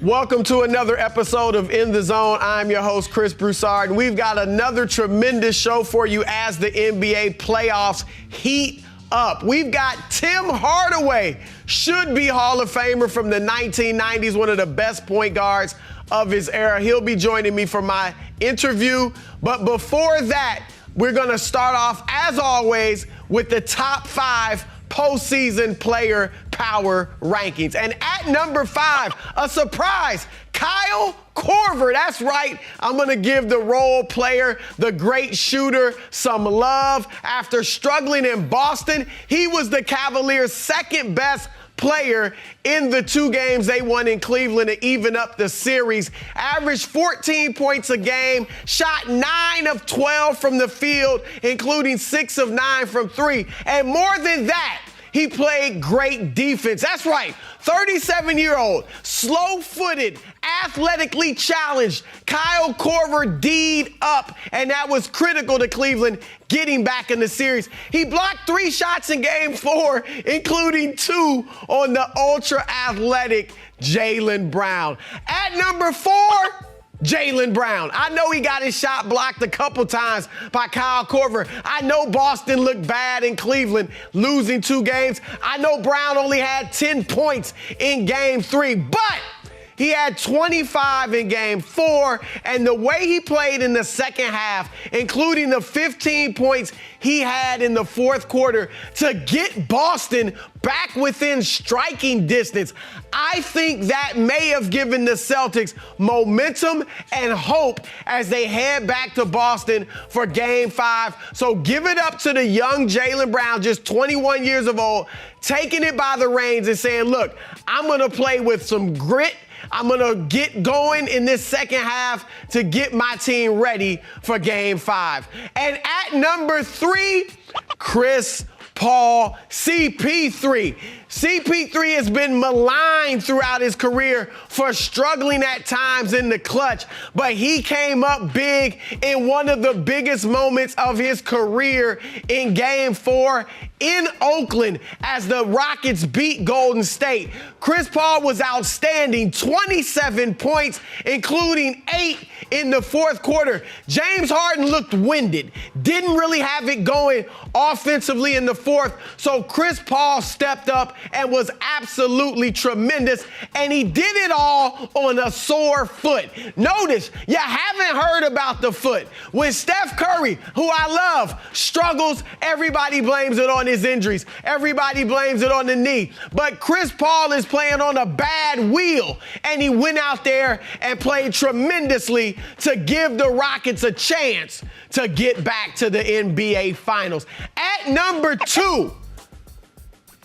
Welcome to another episode of In the Zone. I'm your host, Chris Broussard, and we've got another tremendous show for you as the NBA playoffs heat up. We've got Tim Hardaway, should be Hall of Famer from the 1990s, one of the best point guards of his era. He'll be joining me for my interview. But before that, we're going to start off, as always, with the top 5 postseason player power rankings. And at number 5, a surprise, Kyle Korver. That's right. I'm going to give the role player, the great shooter, some love. After struggling in Boston, he was the Cavaliers' second best player in the 2 games they won in Cleveland to even up the series. Averaged 14 points a game, shot 9 of 12 from the field, including 6 of 9 from 3. And more than that, he played great defense. That's right, 37-year-old, slow-footed, athletically challenged Kyle Korver D'd up, and that was critical to Cleveland getting back in the series. He blocked 3 shots in Game 4, including 2 on the ultra-athletic Jaylen Brown. At number 4, Jaylen Brown. I know he got his shot blocked a couple times by Kyle Korver. I know Boston looked bad in Cleveland, losing 2 games. I know Brown only had 10 points in Game 3, but he had 25 in Game 4, and the way he played in the second half, including the 15 points he had in the fourth quarter to get Boston back within striking distance, I think that may have given the Celtics momentum and hope as they head back to Boston for Game 5. So give it up to the young Jaylen Brown, just 21 years of old, taking it by the reins and saying, look, I'm going to play with some grit. I'm going to get going in this second half to get my team ready for Game 5. And at number 3, Chris Paul, CP3. CP3 has been maligned throughout his career for struggling at times in the clutch, but he came up big in one of the biggest moments of his career in Game 4 in Oakland as the Rockets beat Golden State. Chris Paul was outstanding, 27 points, including 8 in the fourth quarter. James Harden looked winded, didn't really have it going offensively in the fourth, so Chris Paul stepped up and was absolutely tremendous, and he did it all on a sore foot. Notice, you haven't heard about the foot. When Steph Curry, who I love, struggles, everybody blames it on his injuries. Everybody blames it on the knee. But Chris Paul is playing on a bad wheel, and he went out there and played tremendously to give the Rockets a chance to get back to the NBA Finals. At number 2,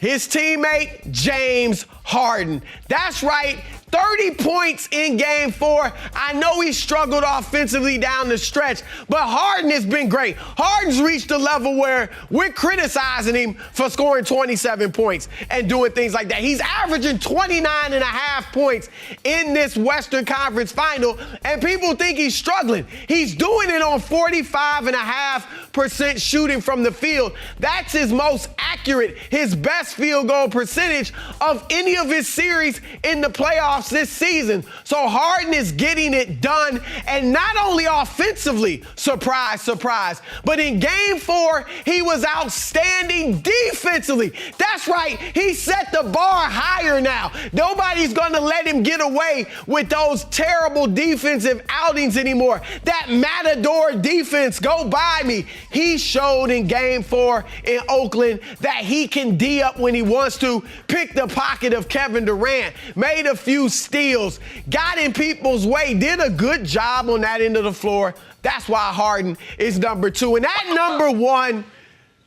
his teammate, James Harden. That's right, 30 points in Game 4. I know he struggled offensively down the stretch, but Harden has been great. Harden's reached a level where we're criticizing him for scoring 27 points and doing things like that. He's averaging 29.5 points in this Western Conference Final, and people think he's struggling. He's doing it on 45.5% shooting from the field. That's his most accurate, his best field goal percentage of any of his series in the playoffs this season. So Harden is getting it done, and not only offensively, surprise, surprise, but in Game 4, he was outstanding defensively. That's right, he set the bar higher now. Nobody's going to let him get away with those terrible defensive outings anymore. That Matador defense, go by me. He showed in Game 4 in Oakland that he can D up when he wants to, pick the pocket of Kevin Durant, made a few steals, got in people's way, did a good job on that end of the floor. That's why Harden is number 2. And at number 1,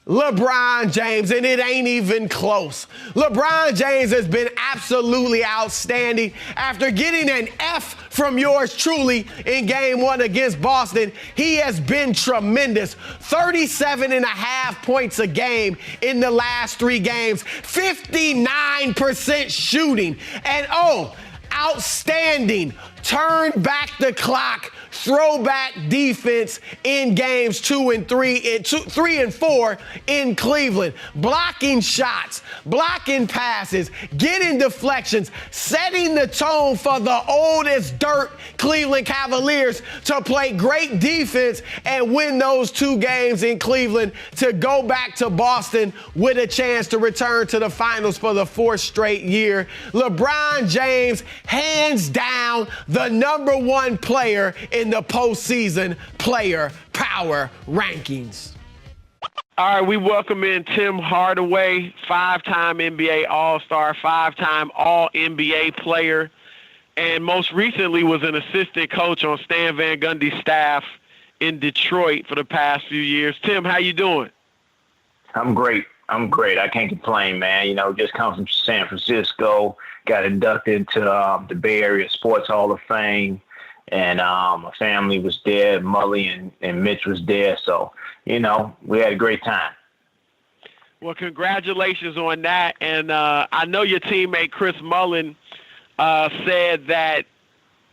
LeBron James, and it ain't even close. LeBron James has been absolutely outstanding. After getting an F from yours truly in Game 1 against Boston, he has been tremendous. 37.5 points a game in the last 3 games, 59% shooting, and outstanding. Turn back the clock throwback defense in games 2 and 3, 3 and 4 in Cleveland. Blocking shots, blocking passes, getting deflections, setting the tone for the old as dirt Cleveland Cavaliers to play great defense and win those 2 games in Cleveland to go back to Boston with a chance to return to the finals for the 4th straight year. LeBron James, hands down, the #1 player in the postseason player power rankings. All right, we welcome in Tim Hardaway, 5-time NBA All-Star, 5-time All-NBA player, and most recently was an assistant coach on Stan Van Gundy's staff in Detroit for the past few years. Tim, how you doing? I'm great. I can't complain, man. You know, just come from San Francisco, got inducted into the Bay Area Sports Hall of Fame, and my family was there. Mully and Mitch was there. So, you know, we had a great time. Well, congratulations on that. And I know your teammate Chris Mullin said that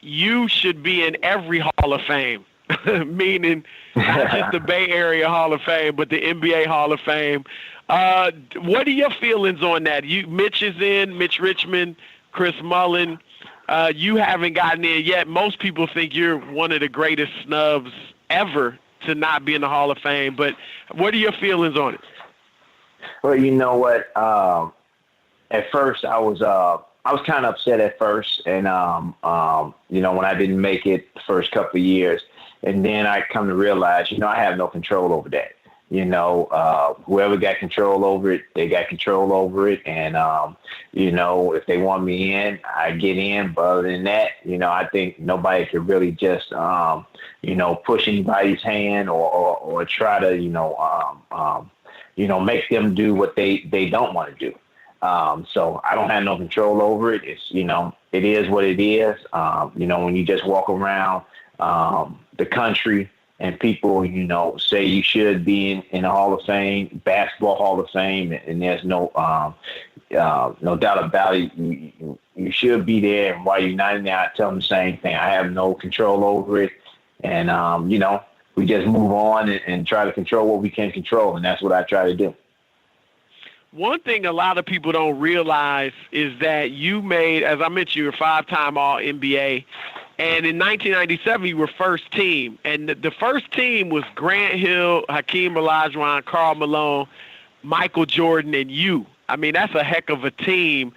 you should be in every Hall of Fame, meaning not just the Bay Area Hall of Fame, but the NBA Hall of Fame. What are your feelings on that? Mitch is in, Mitch Richmond, Chris Mullin. You haven't gotten in yet. Most people think you're one of the greatest snubs ever to not be in the Hall of Fame. But what are your feelings on it? Well, you know what? At first, I was kind of upset at first, and you know, when I didn't make it the first couple of years, and then I come to realize, you know, I have no control over that. You know, whoever got control over it, they got control over it. And, you know, if they want me in, I get in. But other than that, you know, I think nobody could really just, you know, push anybody's hand or try to, you know, make them do what they don't want to do. So I don't have no control over it. It's, you know, it is what it is. You know, when you just walk around the country, and people, you know, say you should be in the Hall of Fame, Basketball Hall of Fame, and there's no doubt about it. You should be there, and while you're not in there, I tell them the same thing. I have no control over it, and you know, we just move on and try to control what we can control, and that's what I try to do. One thing a lot of people don't realize is that you made, as I mentioned, you were 5-time All-NBA. And in 1997, you were first team. And the first team was Grant Hill, Hakeem Olajuwon, Karl Malone, Michael Jordan, and you. I mean, that's a heck of a team.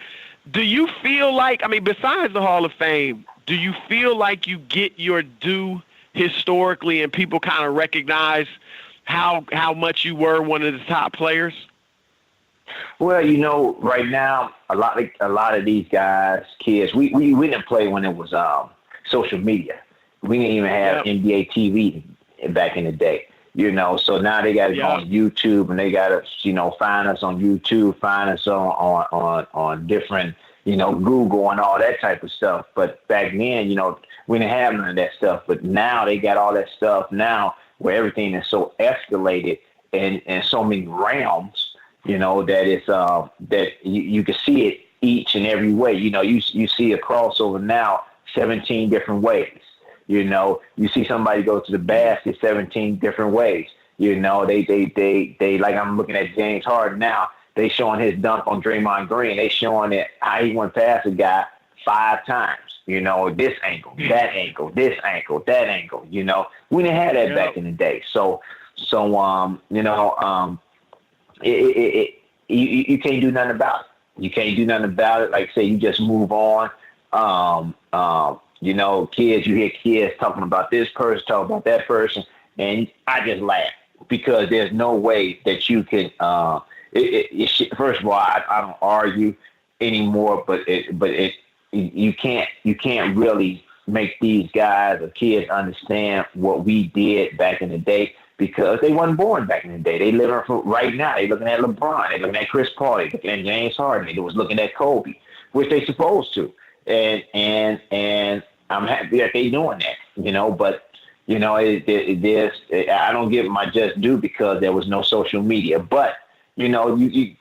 Do you feel like, I mean, besides the Hall of Fame, do you feel like you get your due historically and people kind of recognize how much you were one of the top players? Well, you know, right now, a lot of these guys, kids, we didn't play when it was social media. We didn't even have NBA TV back in the day, you know. So now they got to go on YouTube, and they got to, you know, find us on YouTube, find us on different, you know, Google and all that type of stuff. But back then, you know, we didn't have none of that stuff. But now they got all that stuff now, where everything is so escalated and so many realms, you know, that it's that you can see it each and every way. You know, you see a crossover now 17 different ways. You know, you see somebody go to the basket 17 different ways. You know, they like, I'm looking at James Harden now. They showing his dunk on Draymond Green. They showing it how he went past a guy 5 times. You know, this angle, that angle, this angle, that angle. You know, we didn't have that back in the day. So you know, you can't do nothing about it. You can't do nothing about it. Like I say, you just move on. You know, kids, you hear kids talking about this person, talking about that person, and I just laugh because there's no way that you can. First of all, I don't argue anymore, but you can't really make these guys or kids understand what we did back in the day because they wasn't born back in the day. They living for right now. They looking at LeBron. They looking at Chris Paul. They looking at James Harden. They was looking at Kobe, which they supposed to. And I'm happy that they doing that, you know, but, you know, I don't give my just due because there was no social media. But, you know, the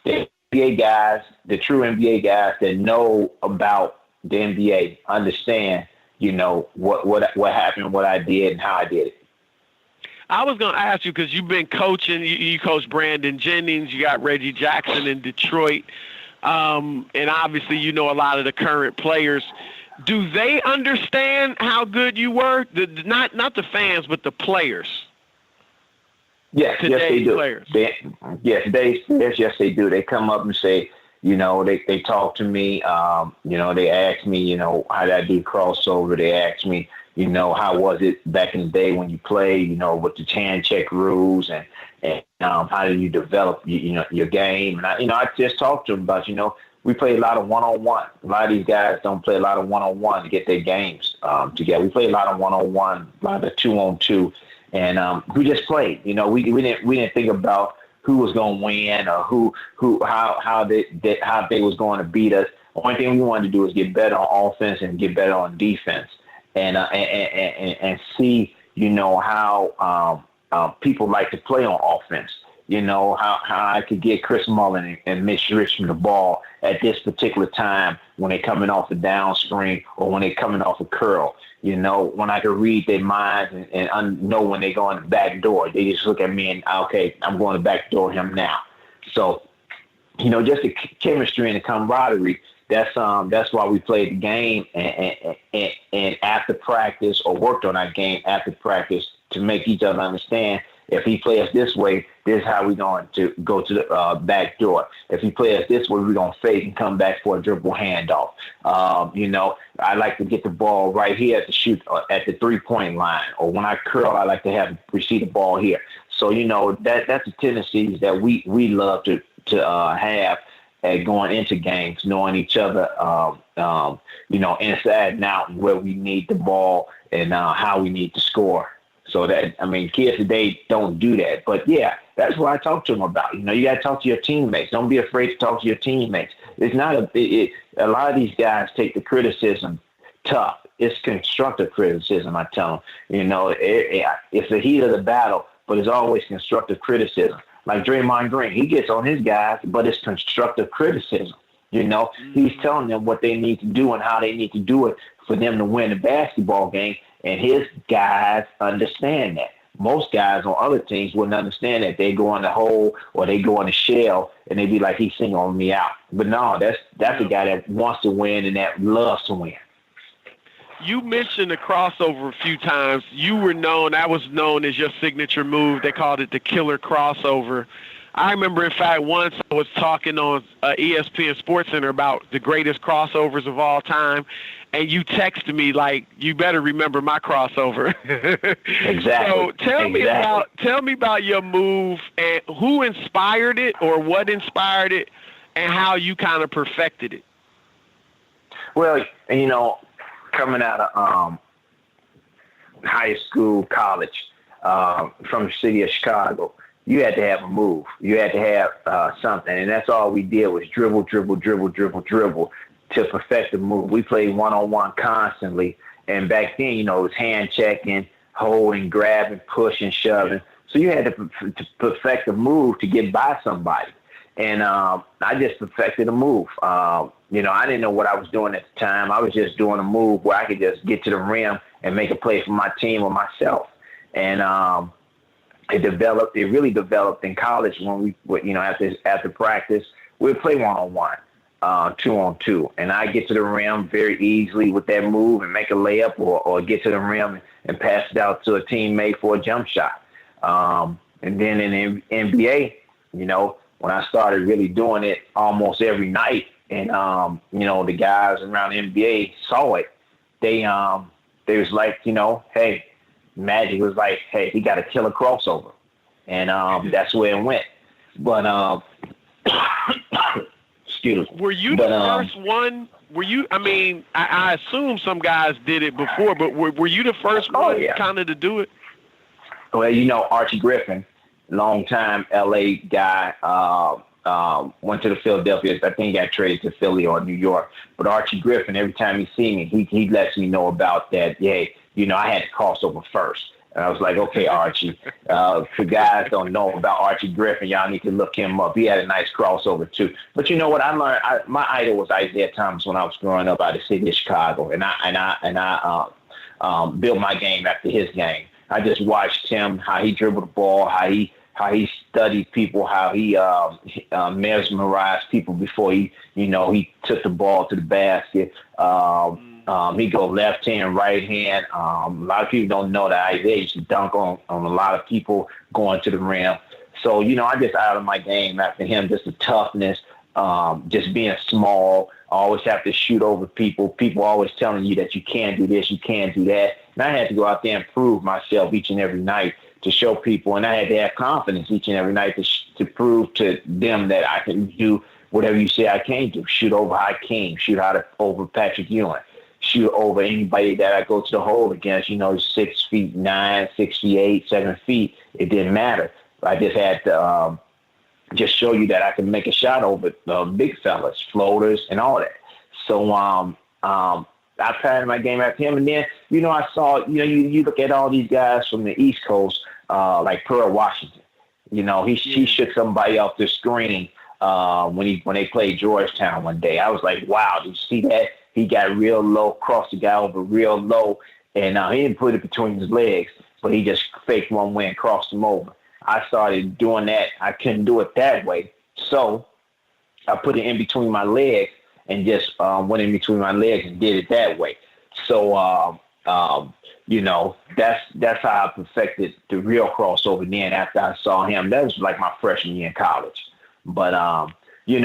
NBA guys, the true NBA guys that know about the NBA understand what happened, what I did, and how I did it. I was going to ask you, because you've been coaching. You coach Brandon Jennings. You got Reggie Jackson in Detroit. And obviously you know a lot of the current players. Do they understand how good you were? Not the fans, but the players. Yes, they do. Players. Yes, they do. They come up and say, they talk to me. They ask me, how did I do crossover? They ask me, how was it back in the day when you played, with the hand check rules and how did you develop, your game? And I just talked to them about, we play a lot of one-on-one. A lot of these guys don't play a lot of one-on-one to get their games together. We play a lot of one-on-one, a lot of two-on-two, and we just played. We didn't think about who was going to win or how they was going to beat us. The only thing we wanted to do was get better on offense and get better on defense, and see how people like to play on offense. How I could get Chris Mullin and Mitch Richmond the ball at this particular time when they're coming off the down screen or when they're coming off a curl. When I could read their minds and know when they go in the back door. They just look at me and, okay, I'm going to back door him now. So, just the chemistry and the camaraderie, that's why we played the game and after practice, or worked on our game after practice, to make each other understand, if he plays us this way, this is how we're going to go to the back door. If he plays us this way, we're going to fake and come back for a dribble handoff. I like to get the ball right here at the shoot at the 3-point line, or when I curl, I like to receive the ball here. So that's the tendencies that we love to have at going into games, knowing each other, inside and out, where we need the ball and how we need to score. So kids today don't do that. But yeah, that's what I talk to them about. You got to talk to your teammates. Don't be afraid to talk to your teammates. It's not a lot of these guys take the criticism tough. It's constructive criticism, I tell them. It's the heat of the battle, but it's always constructive criticism. Like Draymond Green, he gets on his guys, but it's constructive criticism. He's telling them what they need to do and how they need to do it for them to win the basketball game. And his guys understand that. Most guys on other teams wouldn't understand that. They go in the hole or they go in the shell and they be like, he's singling me out. But no, that's a guy that wants to win and that loves to win. You mentioned the crossover a few times. That was known as your signature move. They called it the killer crossover. I remember, in fact, once I was talking on ESPN SportsCenter about the greatest crossovers of all time, and you texted me like, "You better remember my crossover." Exactly. So tell me about your move and who inspired it, or what inspired it, and how you kind of perfected it. Well, coming out of high school, college, from the city of Chicago, you had to have a move. You had to have something, and that's all we did was dribble to perfect the move. We played one-on-one constantly, and back then, it was hand checking, holding, grabbing, pushing, shoving. So you had to perfect the move to get by somebody, and I just perfected a move. I didn't know what I was doing at the time. I was just doing a move where I could just get to the rim and make a play for my team or myself, and it really developed in college when we, after practice, we'd play one-on-one, 2-on-2. And I get to the rim very easily with that move and make a layup or get to the rim and pass it out to a teammate for a jump shot. And then in the NBA, when I started really doing it almost every night and, the guys around the NBA saw it, they was like, hey, Magic was like, hey, he got a killer crossover. And that's where it went. But, excuse me. Were you the first one? Were you, I assume some guys did it before, but were you the first one kind of to do it? Well, Archie Griffin, longtime LA guy, went to the Philadelphia. I think he got traded to Philly or New York. But Archie Griffin, every time he see me, he lets me know about that. Yeah, I had to cross over first. And I was like, okay, Archie. For guys don't know about Archie Griffin, y'all need to look him up. He had a nice crossover too. But you know what? I learned. My idol was Isaiah Thomas when I was growing up out of the city of Chicago, and I built my game after his game. I just watched him, how he dribbled the ball, how he studied people, how he mesmerized people before he took the ball to the basket. He go left hand, right hand. A lot of people don't know that Isaiah used to dunk on a lot of people going to the rim. So, I just out of my game after him, just the toughness, just being small, always have to shoot over people. People always telling you that you can't do this, you can't do that. And I had to go out there and prove myself each and every night to show people. And I had to have confidence each and every night to prove to them that I can do whatever you say I can do. Shoot over Hakeem, shoot over Patrick Ewing, shoot over anybody that I go to the hole against, 6'9", 68, 7 feet. It didn't matter. I just had to just show you that I can make a shot over big fellas, floaters, and all that. So I patterned my game after him. And then, I saw, you look at all these guys from the East Coast, like Pearl Washington. He shook somebody off the screen when they played Georgetown one day. I was like, wow, did you see that? He got real low, crossed the guy over real low, and he didn't put it between his legs, but he just faked one way and crossed him over. I started doing that. I couldn't do it that way, so I put it in between my legs and just went in between my legs and did it that way. So, that's how I perfected the real crossover then after I saw him. That was like my freshman year in college. But, you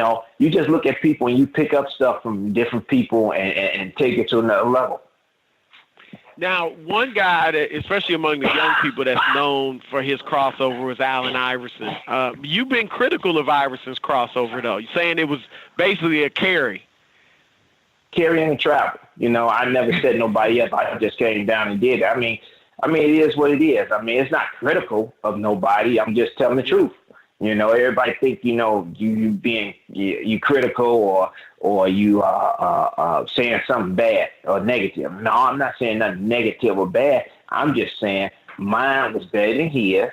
just look at people and you pick up stuff from different people and take it to another level. Now, one guy that, especially among the young people, that's known for his crossover was Allen Iverson. You've been critical of Iverson's crossover, though. You're saying it was basically a carry. Carrying and travel. I never set nobody up. I just came down and did it. I mean, it is what it is. I mean, it's not critical of nobody. I'm just telling the truth. Everybody think, you being you critical or you saying something bad or negative. No, I'm not saying nothing negative or bad. I'm just saying mine was better than his.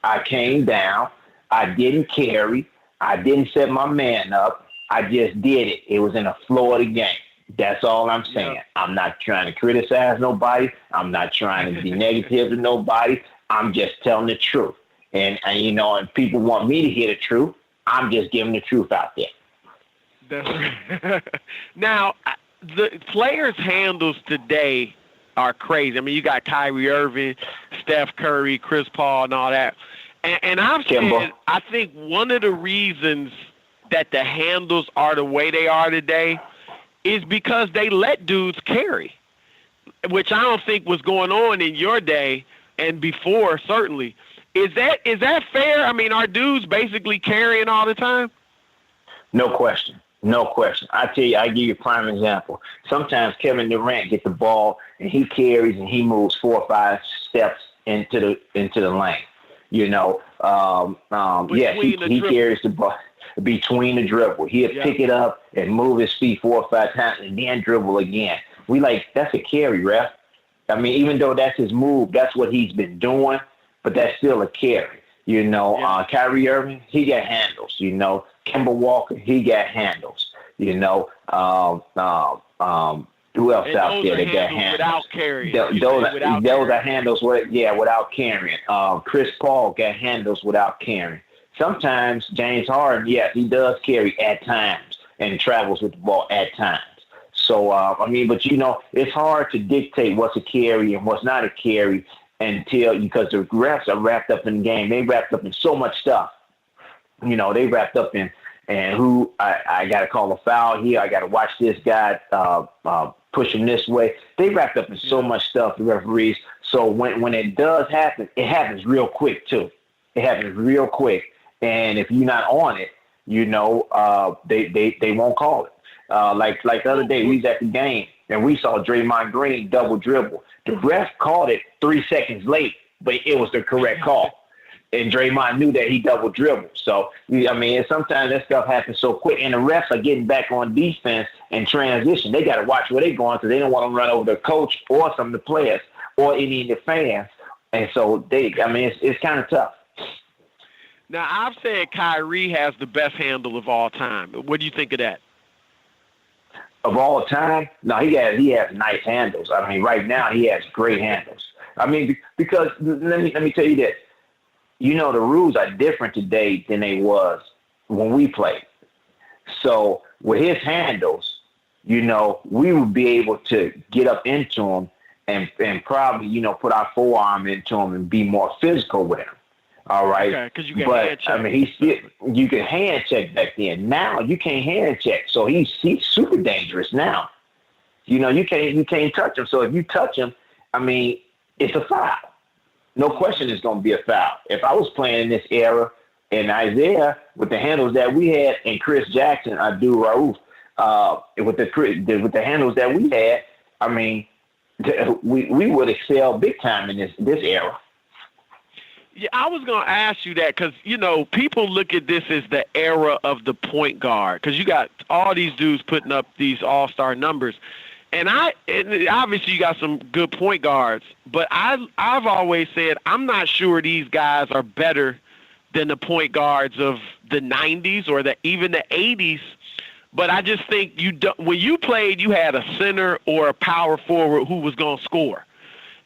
I came down. I didn't carry. I didn't set my man up. I just did it. It was in the flow of the game. That's all I'm saying. Yeah. I'm not trying to criticize nobody. I'm not trying to be negative to nobody. I'm just telling the truth. And and people want me to hear the truth. I'm just giving the truth out there. That's right. Now, the players' handles today are crazy. I mean, you got Kyrie Irving, Steph Curry, Chris Paul, and all that. And I've said, I think one of the reasons that the handles are the way they are today is because they let dudes carry, which I don't think was going on in your day and before, certainly. Is that fair? I mean, are dudes basically carrying all the time? No question. I tell you, I give you a prime example. Sometimes Kevin Durant gets the ball and he carries and he moves 4 or 5 steps into the lane. He carries the ball between the dribble. He'll pick it up and move his feet 4 or 5 times and then dribble again. That's a carry, ref. I mean, even though that's his move, that's what he's been doing. But that's still a carry. Kyrie Irving, he got handles. Kemba Walker, he got handles. Who else out there that got handles? Without carrying. Those are handles without carrying. Chris Paul got handles without carrying. Sometimes James Harden, yes, he does carry at times and travels with the ball at times. So, it's hard to dictate what's a carry and what's not a carry because the refs are wrapped up in the game. They wrapped up in so much stuff. They wrapped up in who I got to call a foul here. I got to watch this guy push him this way. They wrapped up in so much stuff, the referees. So when it does happen, it happens real quick too. It happens real quick. And if you're not on it, they won't call it. Like the other day, we was at the game and we saw Draymond Green double dribble. The ref called it 3 seconds late, but it was the correct call. And Draymond knew that he double dribbled. So, sometimes that stuff happens so quick. And the refs are getting back on defense and transition. They got to watch where they're going because they don't want to run over the coach or some of the players or any of the fans And so it's kind of tough. Now, I've said Kyrie has the best handle of all time. What do you think of that? Of all time? No, he has nice handles. I mean, right now he has great handles. I mean, because let me tell you this. You know, the rules are different today than they was when we played. So with his handles, you know, we would be able to get up into him and probably, you know, put our forearm into him and be more physical with him. All right. Okay, because you can hand check. I mean, you can hand check back then. Now you can't hand check, so he's super dangerous now. You know, you can't touch him. So if you touch him, I mean, it's a foul. No question, it's going to be a foul. If I was playing in this era, and Isaiah with the handles that we had, and Chris Jackson, Rauf, with the handles that we had, I mean, we would excel big time in this era. Yeah, I was going to ask you that because, you know, people look at this as the era of the point guard because you got all these dudes putting up these all-star numbers. And obviously you got some good point guards, but I've always said I'm not sure these guys are better than the point guards of the 90s or even the 80s. But I just think when you played, you had a center or a power forward who was going to score.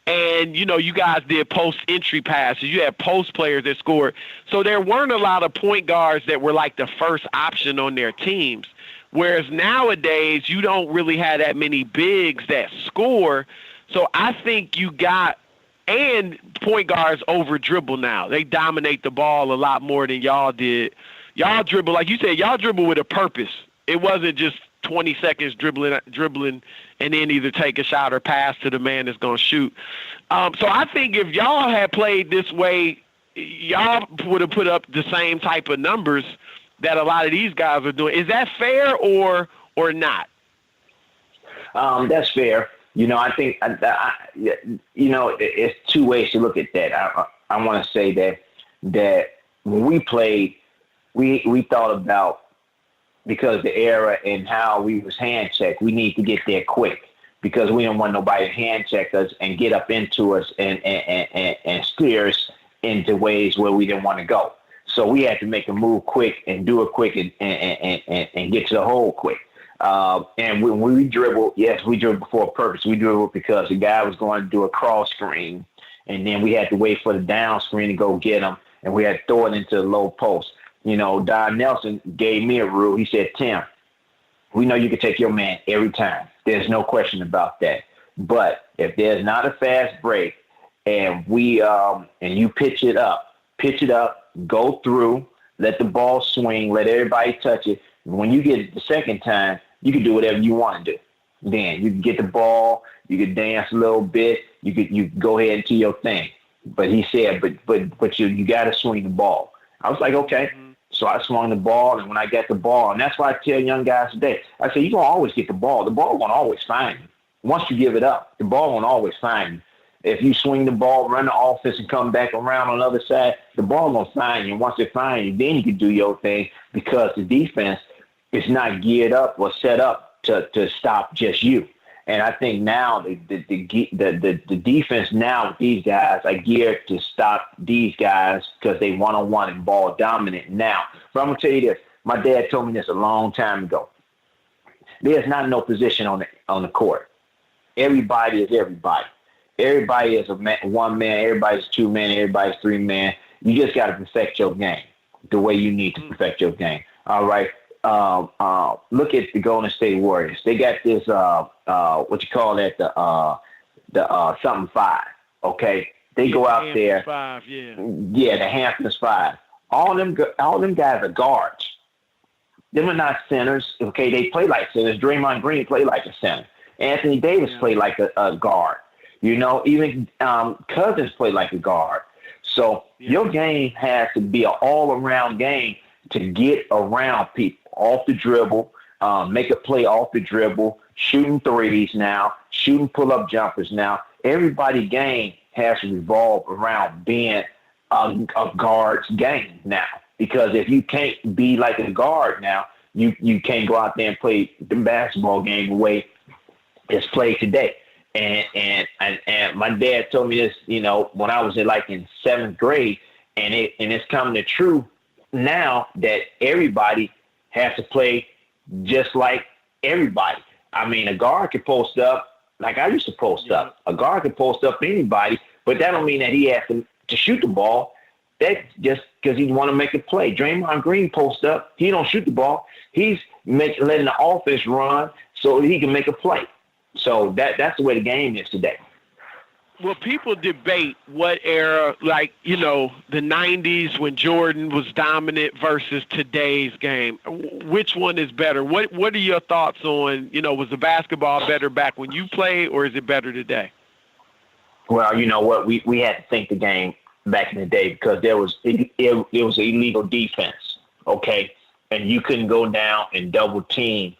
And, you know, you guys did post-entry passes. You had post players that scored. So there weren't a lot of point guards that were like the first option on their teams. Whereas nowadays, you don't really have that many bigs that score. So I think you got – and point guards over-dribble now. They dominate the ball a lot more than y'all did. Y'all dribble, like you said, y'all dribble with a purpose. It wasn't just 20 seconds dribbling, and then either take a shot or pass to the man that's going to shoot. So I think if y'all had played this way, y'all would have put up the same type of numbers that a lot of these guys are doing. Is that fair or not? That's fair. You know, I think, you know, it's two ways to look at that. I want to say that when we played, we thought about, because the era and how we was hand checked, we need to get there quick because we don't want nobody to hand check us and get up into us and steer us into ways where we didn't want to go. So we had to make a move quick and do it quick and get to the hole quick. And when we dribble, yes, we dribble for a purpose. We dribble because the guy was going to do a cross screen, and then we had to wait for the down screen to go get him, and we had to throw it into the low post. You know, Don Nelson gave me a rule. He said, Tim, we know you can take your man every time. There's no question about that. But if there's not a fast break and and you pitch it up, go through, let the ball swing, let everybody touch it. When you get it the second time, you can do whatever you want to do. Then you can get the ball, you can dance a little bit, you go ahead and do your thing. But he said, but you got to swing the ball. I was like, okay. Mm-hmm. So I swung the ball, and when I got the ball, and that's why I tell young guys today, I say, you're going to always get the ball. The ball won't always find you. Once you give it up, the ball won't always find you. If you swing the ball, run the offense, and come back around on the other side, the ball won't find you. Once it finds you, then you can do your thing because the defense is not geared up or set up to stop just you. And I think now the defense now with these guys are geared to stop these guys because they one-on-one and ball dominant now. But I'm going to tell you this. My dad told me this a long time ago. There's not no position on the court. Everybody is everybody. Everybody is one man. Everybody's two man. Everybody's three man. You just got to perfect your game the way you need to perfect your game. All right. Look at the Golden State Warriors. They got this, what you call that, the something 5. Okay, they go out there. 5, yeah. Yeah, the Hamptons 5. All them guys are guards. Them are not centers. Okay, they play like centers. Draymond Green played like a center. Anthony Davis played like a guard. You know, even Cousins played like a guard. So your game has to be an all-around game to get around people off the dribble, make a play off the dribble, shooting threes now, shooting pull-up jumpers now. Everybody's game has to revolve around being a guard's game now. Because if you can't be like a guard now, you can't go out there and play the basketball game the way it's played today. And my dad told me this, when I was in 7th grade, and it's coming to true now that everybody has to play just like everybody. I mean, a guard can post up like I used to post up. A guard can post up anybody, but that don't mean that he has to shoot the ball. That's just because he want to make a play. Draymond Green posts up. He don't shoot the ball. He's letting the offense run so he can make a play. So that's the way the game is today. Well, people debate what era, the 90s when Jordan was dominant versus today's game. Which one is better? What are your thoughts on, was the basketball better back when you played, or is it better today? Well, you know what? We had to think the game back in the day because it was illegal defense, okay? And you couldn't go down and double team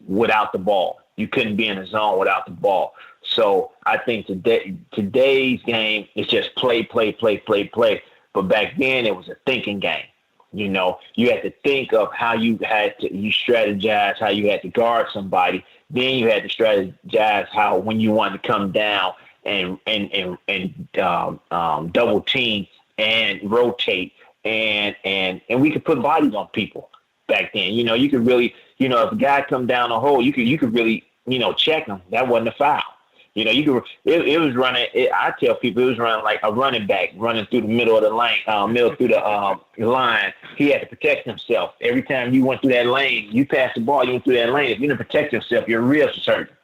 without the ball. You couldn't be in a zone without the ball. So I think today's game is just play. But back then it was a thinking game. You had to think of how you strategize, how you had to guard somebody. Then you had to strategize how when you wanted to come down and double team and rotate and we could put bodies on people back then. You could really, if a guy come down the hole, you could really, check him. That wasn't a foul. It was running. I tell people it was running like a running back running through the middle of the lane, line. He had to protect himself. Every time you went through that lane, you passed the ball, you went through that lane. If you didn't protect yourself, your ribs were hurting.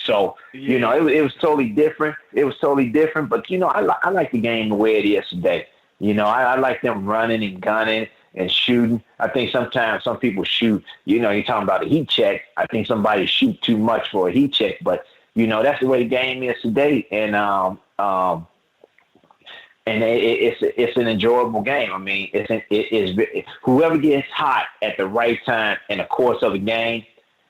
So, it was totally different. It was totally different. But, I like the game the way it is today. I like them running and gunning and shooting. I think sometimes some people shoot, you're talking about a heat check. I think somebody shoot too much for a heat check. But, that's the way the game is today. And it's an enjoyable game. I mean, it's whoever gets hot at the right time in the course of a game,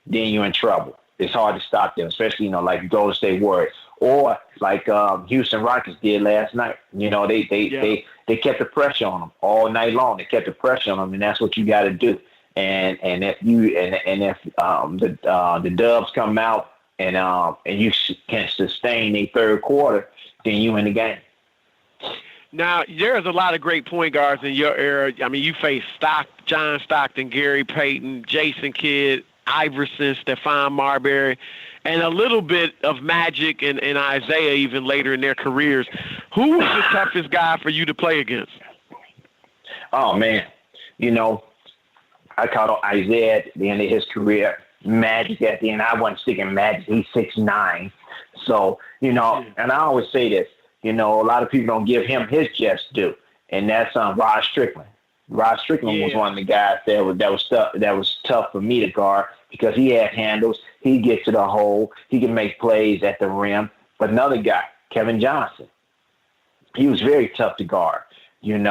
then you're in trouble. It's hard to stop them, especially, like Golden State Warriors or like Houston Rockets did last night. They kept the pressure on them all night long. They kept the pressure on them, and that's what you got to do. And if the Dubs come out and you can sustain a third quarter, then you in the game. Now, there's a lot of great point guards in your era. I mean, you faced John Stockton, Gary Payton, Jason Kidd, Iverson, Stephon Marbury, and a little bit of Magic and Isaiah even later in their careers. Who was the toughest guy for you to play against? Oh, man. I caught Isaiah at the end of his career, Magic at the end. I wasn't sticking Magic. He's 6'9". So, and I always say this, a lot of people don't give him his just due, and that's Rod Strickland. Rod Strickland was one of the guys that was tough for me to guard because he had handles. He get to the hole. He can make plays at the rim. But another guy, Kevin Johnson, he was very tough to guard. Coming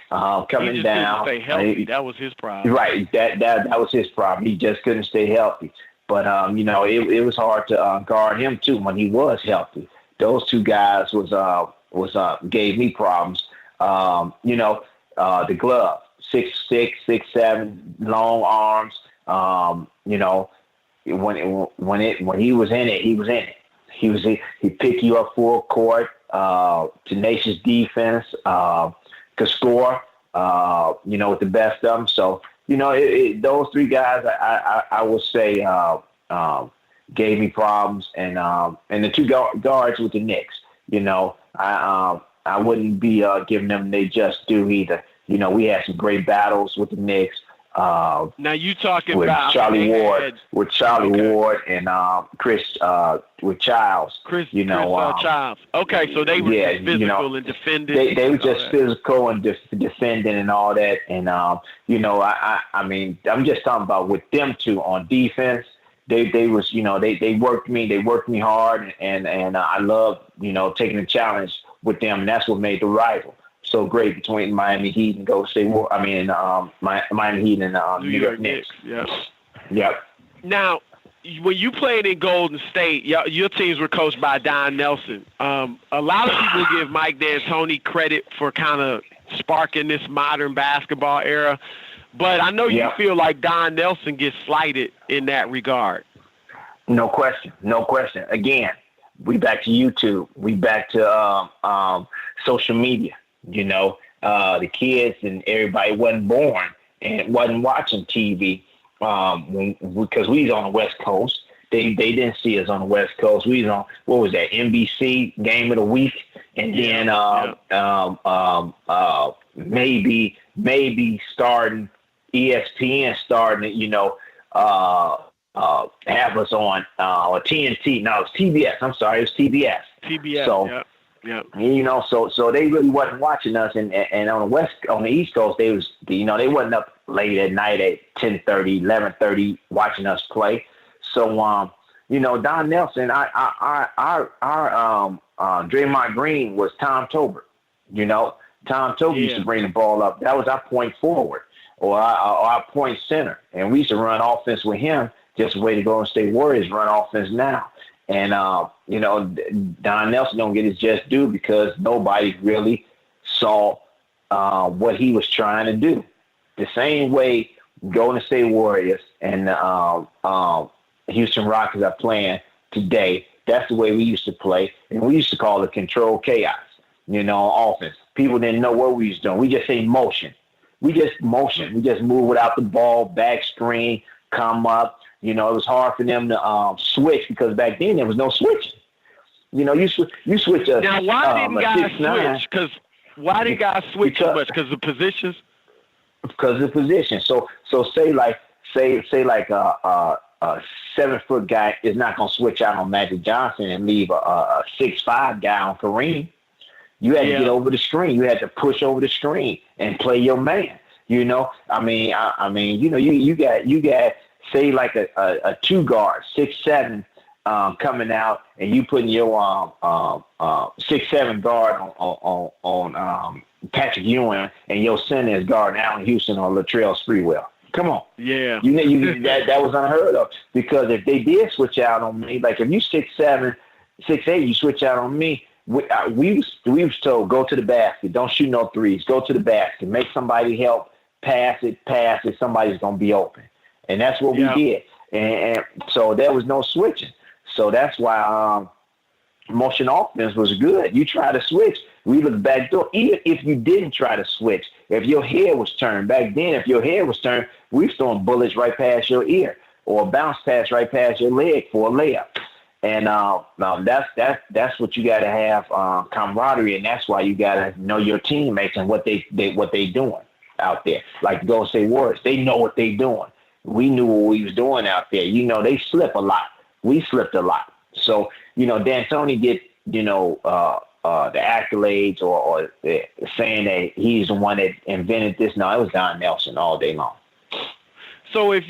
he just down. Couldn't stay healthy. That was his problem. Right. That was his problem. He just couldn't stay healthy. But it was hard to guard him too when he was healthy. Those two guys gave me problems. The glove. 6'6", 6'7", long arms. When he was in it, he was in it. He'd pick you up full court. Tenacious defense. Could score. With the best of them. So those three guys, I would say, gave me problems. And the two guards with the Knicks. I wouldn't be giving them they just do either. We had some great battles with the Knicks. Now you talking with about Charlie Ward, Ward, and with Childs. Chris Childs. Okay, so they were just physical and defending. They were just physical and defending and all that. And I mean, I'm just talking about with them two on defense. They worked me. They worked me hard, and I love taking the challenge with them, and that's what made the rival so great between Miami Heat and Golden State Warriors. I mean, Miami Heat and New York Knicks. Yep. Now, when you played in Golden State, your teams were coached by Don Nelson. A lot of people give Mike D'Antoni credit for kind of sparking this modern basketball era, but I know you feel like Don Nelson gets slighted in that regard. No question. Again, We back to YouTube. We back to social media. You know, the kids and everybody wasn't born and wasn't watching TV because we was on the West Coast. They didn't see us on the West Coast. We was on, what was that, NBC Game of the Week, and then maybe starting ESPN starting, you know, have us on or TNT. No, it's TBS. I'm sorry, it's TBS. TBS. So, yeah. You know, so they really wasn't watching us, and on the East Coast, they was, you know, they wasn't up late at night at 10:30, 11:30 watching us play. So, you know, Don Nelson, our Draymond Green was Tom Tolbert. You know, Tom Tolbert used to bring the ball up. That was our point forward or our point center, and we used to run offense with him. Just the way the Golden State Warriors run offense now. And, you know, Don Nelson don't get his just due because nobody really saw what he was trying to do. The same way Golden State Warriors and Houston Rockets are playing today, that's the way we used to play. And we used to call it controlled chaos, you know, offense. People didn't know what we was doing. We just say motion. We just motion. We just move without the ball, back screen, come up. You know, it was hard for them to switch because back then there was no switching. You know, you switch a now. Why didn't guys 6'9", switch? Because why did guys switch so much? Because of positions. Because of position. So say like a 7-foot guy is not going to switch out on Magic Johnson and leave a 6'5" guy on Kareem. You had to get over the screen. You had to push over the screen and play your man. You know, I mean, you know, you got say like a 2 guard, 6'7", coming out, and you putting your 6'7" guard on Patrick Ewing, and your center is guarding Allen Houston or Latrell Sprewell. Come on, yeah. That was unheard of because if they did switch out on me, like if you 6'7", 6'8", you switch out on me. We was told go to the basket, don't shoot no threes, go to the basket, make somebody help, pass it. Somebody's gonna be open. And that's what we did. And so there was no switching. So that's why motion offense was good. You try to switch, we look back door. Even if you didn't try to switch, if your head was turned, back then, if your head was turned, we was throwing bullets right past your ear or a bounce pass right past your leg for a layup. And that's what you got to have camaraderie, and that's why you got to know your teammates and what they doing out there. Like the Golden State Warriors, they know what they doing. We knew what we was doing out there. You know, they slip a lot. We slipped a lot. So, you know, D'Antoni get, you know, the accolades or saying that he's the one that invented this. No, it was Don Nelson all day long. So if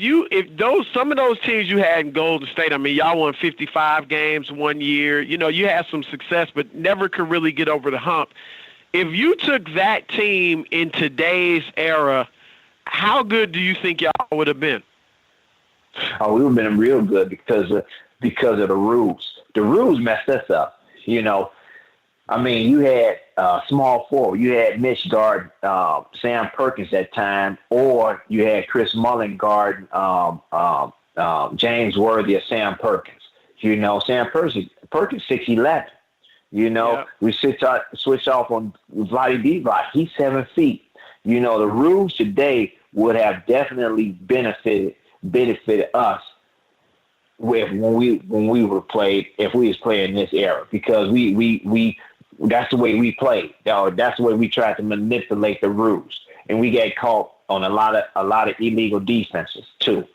some of those teams you had in Golden State, I mean, y'all won 55 games one year. You know, you had some success, but never could really get over the hump. If you took that team in today's era, how good do you think y'all would have been? Oh, we would have been real good because of the rules. The rules messed us up. You know, I mean, you had small forward. You had Mitch guard Sam Perkins at time, or you had Chris Mullin guard James Worthy of Sam Perkins. You know, Sam Perkins 6'11". You know, we switch off on Vlade Divac. He's 7 feet. You know, the rules today would have definitely benefited us when we was playing this era, because we that's the way we played. That's the way we tried to manipulate the rules, and we got caught on a lot of illegal defenses too.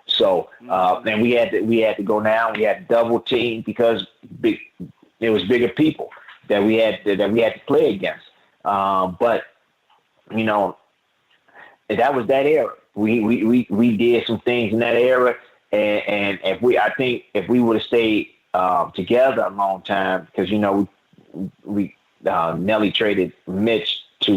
So and we had to go down. We had double team because it was bigger people that we had to play against. But you know, that was that era. We did some things in that era, and I think if we would have stayed together a long time, because you know we Nelly traded Mitch to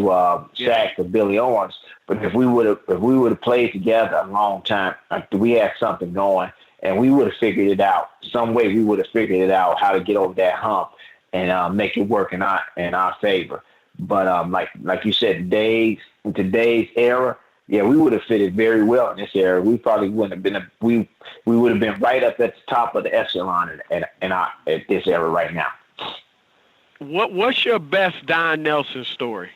Shaq to Billy Owens, but if we would have played together a long time, we had something going, and we would have figured it out some way. We would have figured it out how to get over that hump and make it work in our favor. But like you said, today's era, yeah, we would have fitted very well in this area. We probably wouldn't have been we would have been right up at the top of the echelon at this era right now. What's your best Don Nelson story?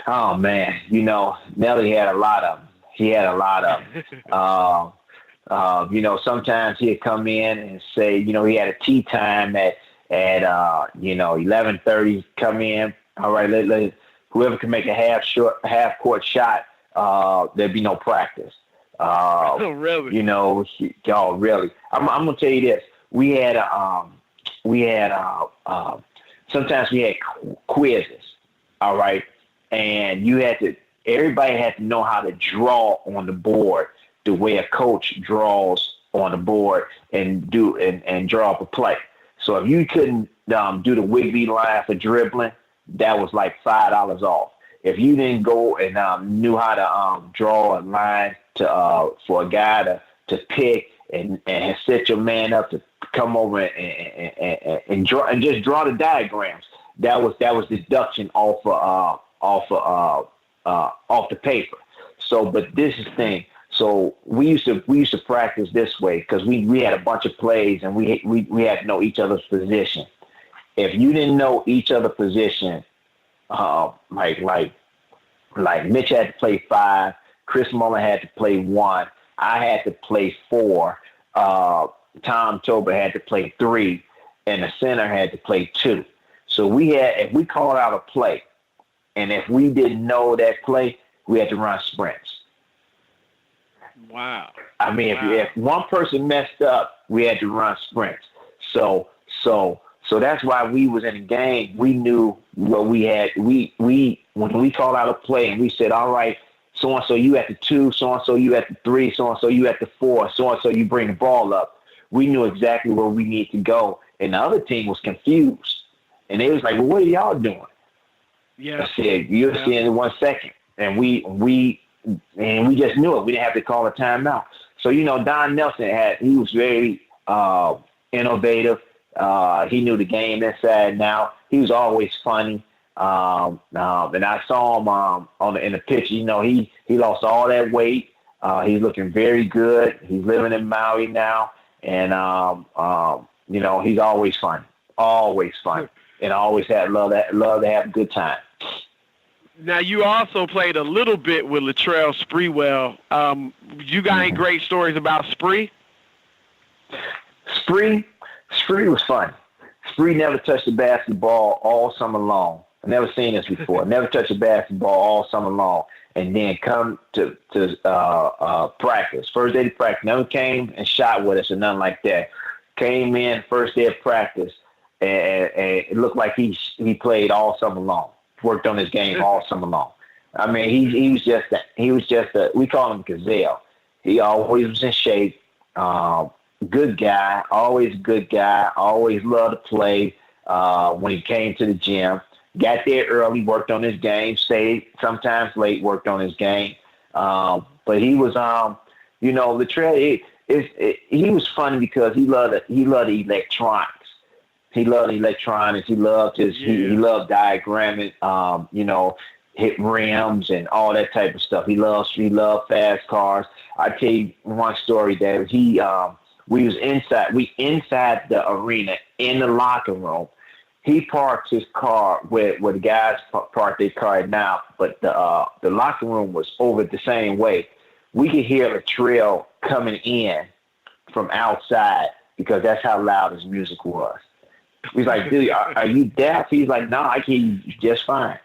Oh man, Nelly had a lot of them. He had a lot of them. Sometimes he'd come in and say, he had a tea time at 11:30. Come in, all right. Let whoever can make a half court shot, there'd be no practice. Oh really? Really. I'm gonna tell you this. Sometimes we had quizzes, all right, and everybody had to know how to draw on the board the way a coach draws on the board and draw up a play. So if you couldn't do the Wigby line for dribbling, that was like $5 off. If you didn't go and knew how to draw a line for a guy to pick and set your man up to come over and draw and just draw the diagrams, that was deduction off the paper. So, but this is the thing. So we used to practice this way because we had a bunch of plays and we had to know each other's position. If you didn't know each other's position, like Mitch had to play 5, Chris Mullin had to play 1, I had to play 4, Tom Tober had to play 3, and the center had to play 2. So if we called out a play, and if we didn't know that play, we had to run sprints. Wow. I mean, if one person messed up, we had to run sprints. So that's why we was in the game. We knew what we had. When we called out a play and we said, all right, so-and-so you at the 2, so-and-so you at the 3, so-and-so you at the 4, so-and-so you bring the ball up. We knew exactly where we need to go. And the other team was confused. And they was like, well, what are y'all doing? Yeah. I said, you'll see in 1 second. And we just knew it. We didn't have to call a timeout. So, Don Nelson he was very innovative. He knew the game inside and out. He was always funny. And I saw him in the picture. He lost all that weight. He's looking very good. He's living in Maui now. And, he's always funny. Always funny. And always love to have a good time. Now, you also played a little bit with Latrell Sprewell. You got any great stories about Spree? Spree was fun. Spree never touched the basketball all summer long. I've never seen this before. Never touched a basketball all summer long. And then come to practice. First day of practice. Never came and shot with us or nothing like that. Came in first day of practice, and it looked like he played all summer long. Worked on his game all summer long. I mean, he was just we call him Gazelle. He always was in shape. Good guy, always good guy. Always loved to play. When he came to the gym, got there early, worked on his game. Stayed sometimes late, worked on his game. But he was, Latrell. He was fun because he loved electronics. He loved electronics. He loved he loved diagramming, hit rims and all that type of stuff. He loved fast cars. I tell you one story that we was inside the arena in the locker room. He parked his car where the guys parked their car now, but the locker room was over the same way. We could hear Latrell coming in from outside because that's how loud his music was. He's like, dude, are you deaf? He's like, no, I can hear you just fine.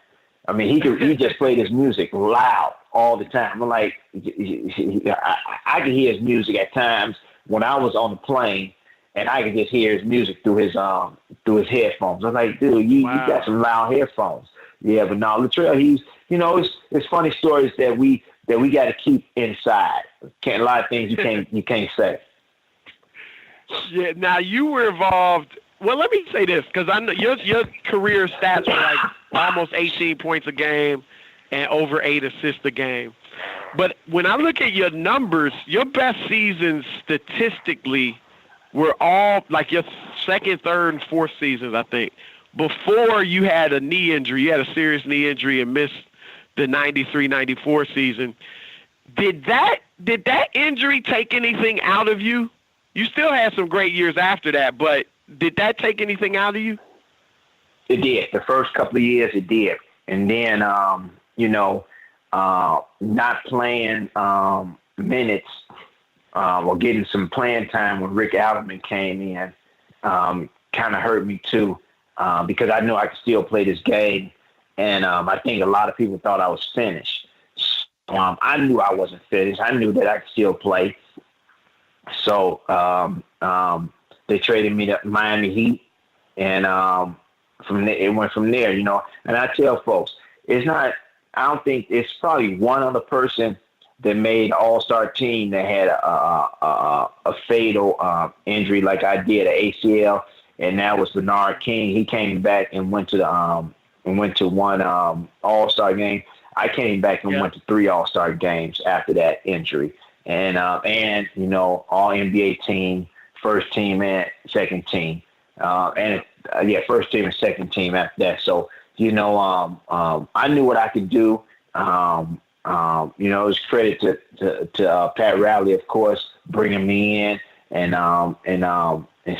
I mean, he just played his music loud all the time. I'm like, I could hear his music at times when I was on the plane, and I could just hear his music through his headphones. I'm like, dude, you got some loud headphones. Yeah, but no, Latrell, it's funny stories that we got to keep inside. A lot of things you can't say. Yeah. Now you were involved. Well, let me say this, because I know your career stats were like almost 18 points a game and over 8 assists a game. But when I look at your numbers, your best seasons statistically were all like your second, third, and fourth seasons, I think, before you had a knee injury. You had a serious knee injury and missed the 93-94 season. Did that injury take anything out of you? You still had some great years after that, but did that take anything out of you? It did. The first couple of years, it did. And then, not playing minutes or getting some playing time when Rick Allen came in kind of hurt me too, because I knew I could still play this game. And I think a lot of people thought I was finished. I knew I wasn't finished. I knew that I could still play. So they traded me to Miami Heat, and from there, it went from there, And I tell folks, I don't think it's probably one other person that made All-Star team that had a fatal injury like I did, an ACL, and that was Bernard King. He came back and went to one All-Star game. I came back and went to 3 All-Star games after that injury. And all NBA team, first team and second team. First team and second team after that. So, I knew what I could do. It was credit to Pat Riley, of course, bringing me in and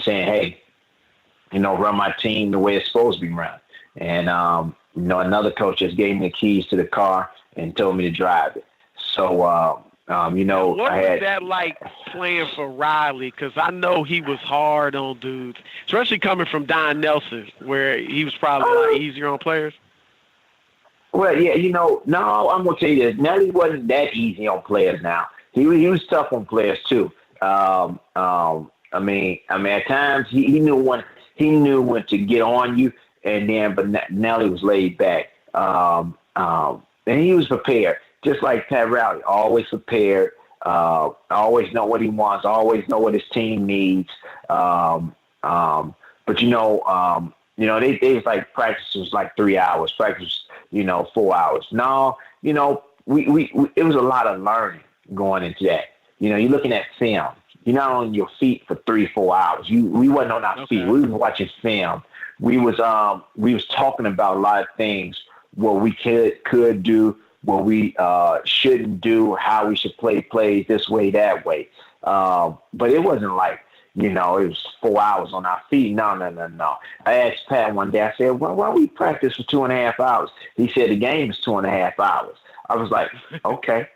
saying, hey, run my team the way it's supposed to be run. And, another coach just gave me the keys to the car and told me to drive it. So, what was that like playing for Riley? Because I know he was hard on dudes, especially coming from Don Nelson, where he was probably a lot easier on players. Well, yeah, no, I'm going to tell you this. Nelly wasn't that easy on players now. He was tough on players, too. At times he knew when to get on you, but Nelly was laid back. And he was prepared, just like Pat Riley, always prepared, always know what he wants, always know what his team needs. But they was like practice was like 3 hours, practice 4 hours. No, it was a lot of learning going into that. You're looking at film. You're not on your feet for 3-4 hours. We wasn't on our feet. We was watching film. We was talking about a lot of things, what we could do, what we shouldn't do, how we should play plays this way, that way. But it wasn't like, it was 4 hours on our feet. No. I asked Pat one day, I said, well, why we practice for 2.5 hours? He said the game is 2.5 hours. I was like, okay,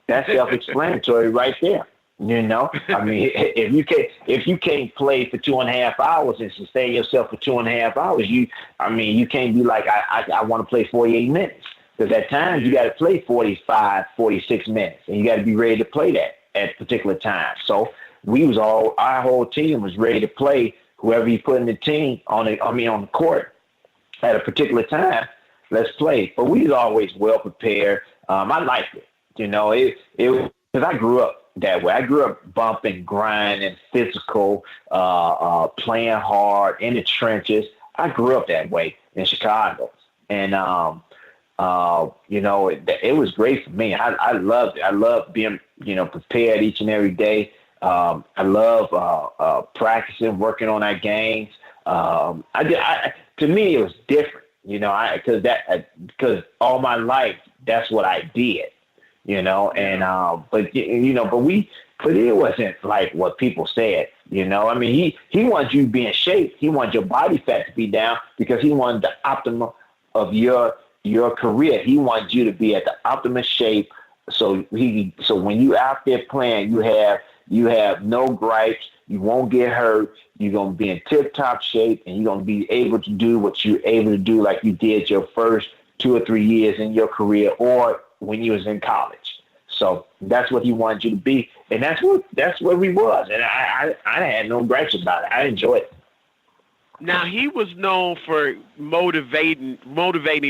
that's self-explanatory right there. If you can't play for 2.5 hours and sustain yourself for 2.5 hours, you can't be like, I want to play 48 minutes. Because at times you got to play 45, 46 minutes, and you got to be ready to play that at particular times. So our whole team was ready to play whoever you put in the team on the court at a particular time. Let's play. But we was always well prepared. I liked it. Because I grew up that way. I grew up bumping, grinding, physical, playing hard in the trenches. I grew up that way in Chicago, and it was great for me. I loved it. I loved being prepared each and every day. I love practicing, working on our games. To me, it was different. Because all my life that's what I did. But it wasn't like what people said, he wanted you to be in shape. He wanted your body fat to be down because he wanted the optimum of your career. He wanted you to be at the optimum shape. So when you out there playing, you have no gripes. You won't get hurt. You're going to be in tip-top shape, and you're going to be able to do what you're able to do like you did your first 2 or 3 years in your career or when you was in college. So that's what he wanted you to be, and that's where we was, and I had no gripes about it. I enjoyed it. Now he was known for motivating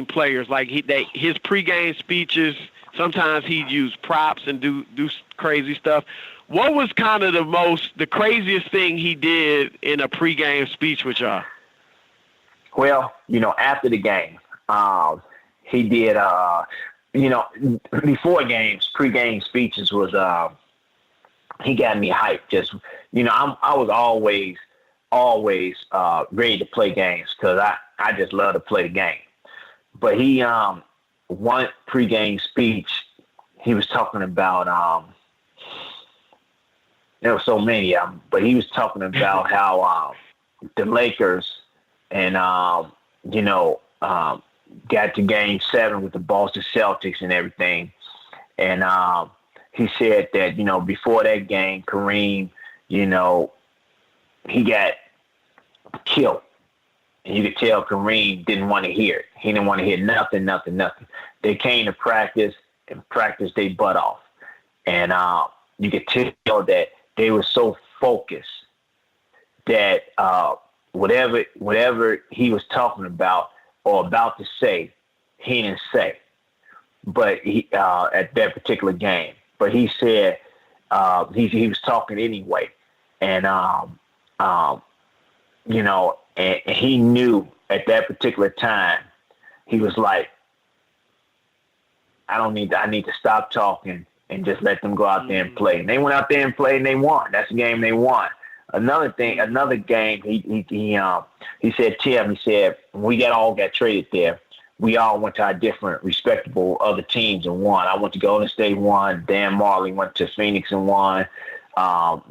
players, like his pregame speeches. Sometimes he'd use props and do crazy stuff. What was kind of the craziest thing he did in a pregame speech with y'all? Well, after the game, he did. Before games, pregame speeches was. He got me hyped. Just I was always ready to play games because I just love to play the game. But he one pregame speech, he was talking about there were so many of them, but he was talking about how the Lakers and got to Game 7 with the Boston Celtics and everything, and he said that before that game, Kareem, he got killed. And you could tell Kareem didn't want to hear it. He didn't want to hear nothing. They came to practice and practiced their butt off. And you could tell that they were so focused that whatever he was talking about or about to say, he didn't say. But he at that particular game. But he said he was talking anyway. And and he knew at that particular time, he was like, I need to stop talking and just let them go out there and play. And they went out there and played and they won. That's the game they won. Another game, he said, Tim, he said, when we all got traded there, we all went to our different respectable other teams and won. I went to Golden State, won. Dan Marley went to Phoenix and won.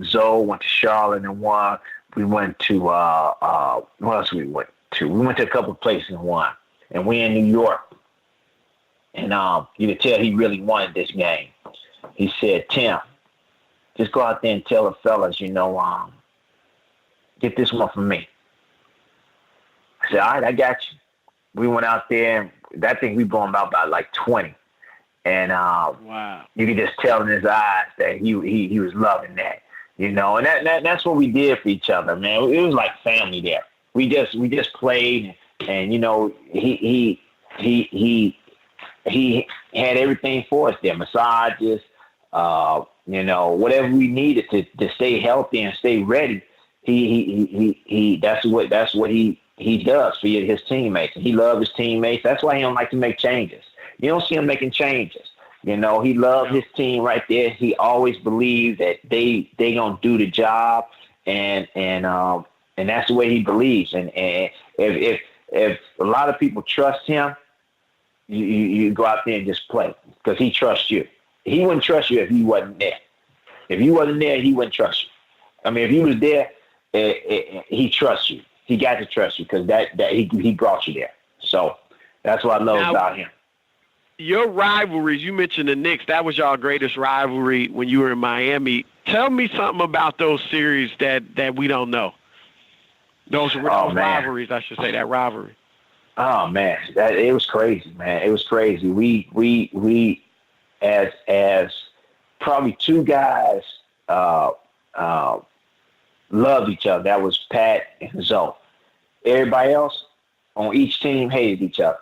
Zoe went to Charlotte and won. We went to what else we went to? We went to a couple of places and won. And we in New York. And you could tell he really wanted this game. He said, Tim, just go out there and tell the fellas, get this one from me. I said, all right, I got you. We went out there, and I think we blew him out by like 20. And wow. You could just tell in his eyes that he was loving that. And that's what we did for each other, man. It was like family there. We just played, and he had everything for us there. Massages, whatever we needed to stay healthy and stay ready. He that's what he does for his teammates. And he loves his teammates. That's why he don't like to make changes. You don't see him making changes. He loved his team right there. He always believed that they gonna do the job, and that's the way he believes. And if a lot of people trust him, you go out there and just play because he trusts you. He wouldn't trust you if he wasn't there. If you wasn't there, he wouldn't trust you. I mean, if he was there, he trusts you. He got to trust you because that he brought you there. So that's what I love about him. Your rivalries, you mentioned the Knicks. That was your greatest rivalry when you were in Miami. Tell me something about those series that we don't know. Those rivalries, I should say, that rivalry. Oh man, it was crazy, man. It was crazy. We as probably two guys loved each other. That was Pat and Zoe. Everybody else on each team hated each other.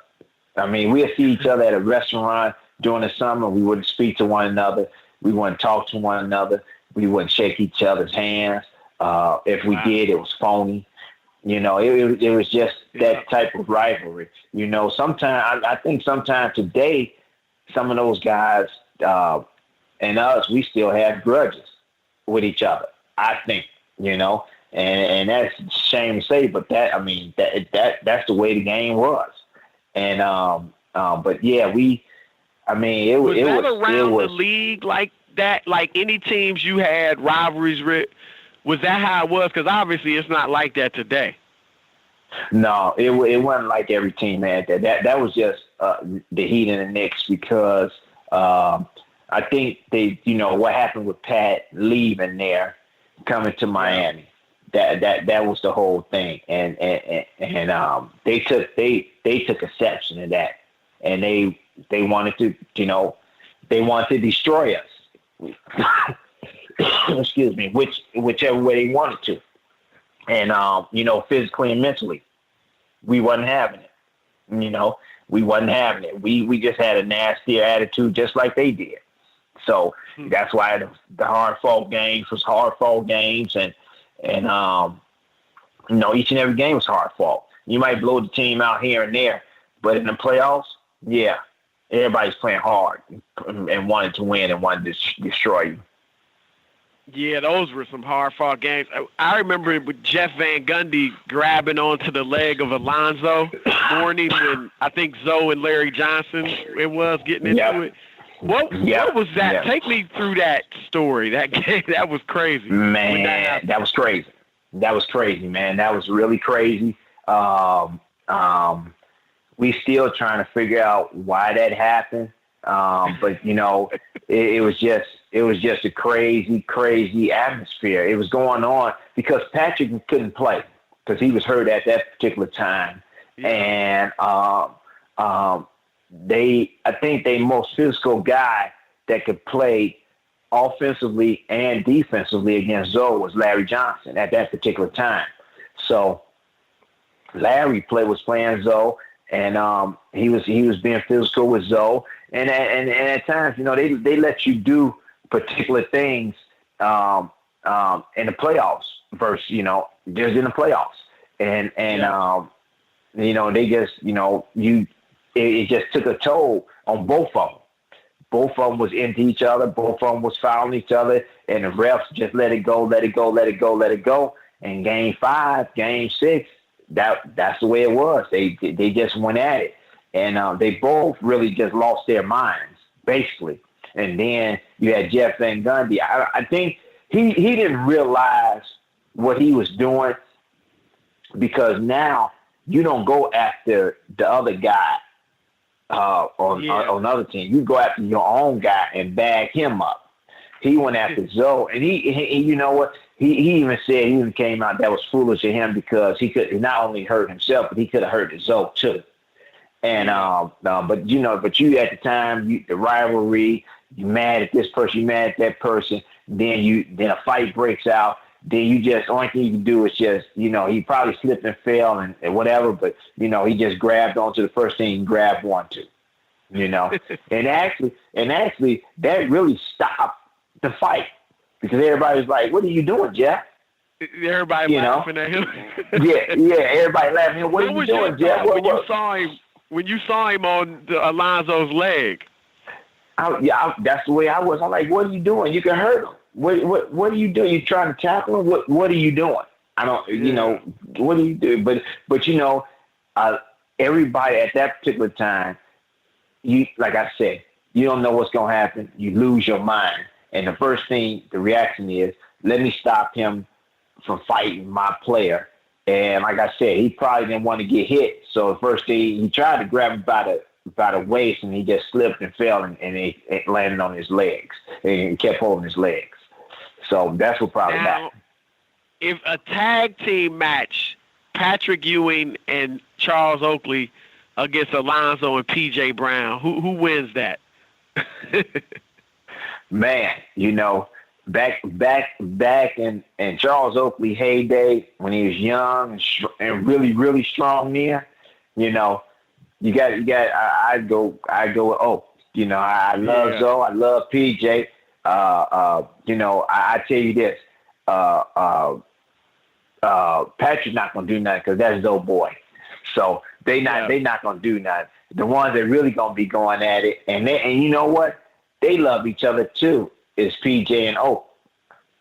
I mean, we'd see each other at a restaurant during the summer. We wouldn't speak to one another. We wouldn't talk to one another. We wouldn't shake each other's hands. If we did, it was phony. It was just that type of rivalry. Sometimes I think sometimes today, some of those guys and us, we still have grudges with each other. I think, and that's a shame to say, but that's the way the game was. And but yeah, it was the league like that? Like any teams you had rivalries with? Was that how it was? Because obviously it's not like that today. No, it wasn't like every team had that. That was just the Heat and the Knicks because I think they, what happened with Pat leaving there, coming to Miami. That was the whole thing, and they took exception to that, and they wanted to destroy us. Excuse me, whichever way they wanted to, and physically and mentally, we wasn't having it. We wasn't having it. We just had a nastier attitude, just like they did. So that's why the hard fought games was hard fought games, and each and every game was hard fought. You might blow the team out here and there, but in the playoffs, yeah, everybody's playing hard and wanted to win and wanted to destroy you. Yeah, those were some hard-fought games. I remember with Jeff Van Gundy grabbing onto the leg of Alonzo Mourning when I think Zoe and Larry Johnson was getting into it. What was that? Yep. Take me through that story. That game, that was crazy. Man, that was crazy. That was crazy, man. That was really crazy. We still trying to figure out why that happened. But you know, it was just a crazy atmosphere. It was going on because Patrick couldn't play because he was hurt at that particular time. Yeah. And I think the most physical guy that could play offensively and defensively against Zoe was Larry Johnson at that particular time. So Larry was playing Zoe, and he was being physical with Zoe, and at times, you know, they let you do particular things in the playoffs versus, you know, just in the playoffs, and you know, they just, you know, it just took a toll on both of them. Both of them was into each other. Both of them was fouling each other, and the refs just let it go. And Game 5, Game 6, that's the way it was. They just went at it, and they both really just lost their minds, basically. And then you had Jeff Van Gundy. I think he didn't realize what he was doing, because now you don't go after the other guy on another team. You go after your own guy and bag him up. He went after Zoe, and he you know what? He even said, he even came out that was foolish of him, because he could not only hurt himself, but he could have hurt Zoe too. And but you know, you at the time, the rivalry, you mad at this person, you mad at that person. Then a fight breaks out. Then only thing you can do is just, you know, he probably slipped and fell and whatever, but you know, he just grabbed onto the first thing he grabbed onto, you know. and actually that really stopped the fight, because everybody was like, "What are you doing, Jeff?" Everybody laughing at him. yeah, everybody laughing at him. What are you doing, Jeff? When you saw him on Alonzo's leg? That's the way I was. I'm like, "What are you doing? You can hurt him. What are you doing? You trying to tackle him? What are you doing? I don't, you know, what do you do?" But you know, everybody at that particular time, like I said, you don't know what's gonna happen. You lose your mind, and the first thing, the reaction is, let me stop him from fighting my player. And like I said, he probably didn't want to get hit, so the first thing, he tried to grab him by the waist, and he just slipped and fell, and it landed on his legs, and kept holding his legs. So that's what probably happened. If a tag team match, Patrick Ewing and Charles Oakley against Alonzo and PJ Brown, who wins that? Man, you know, back in Charles Oakley heyday, when he was young and really, really strong there, you know, you got. I go with Oak. You know, I love Zoe. I love PJ. You know, I tell you this. Patrick's not gonna do nothing, because that's Zoe boy. So they not gonna do nothing. The ones that really gonna be going at it, and you know what? They love each other too. Is PJ and Oak.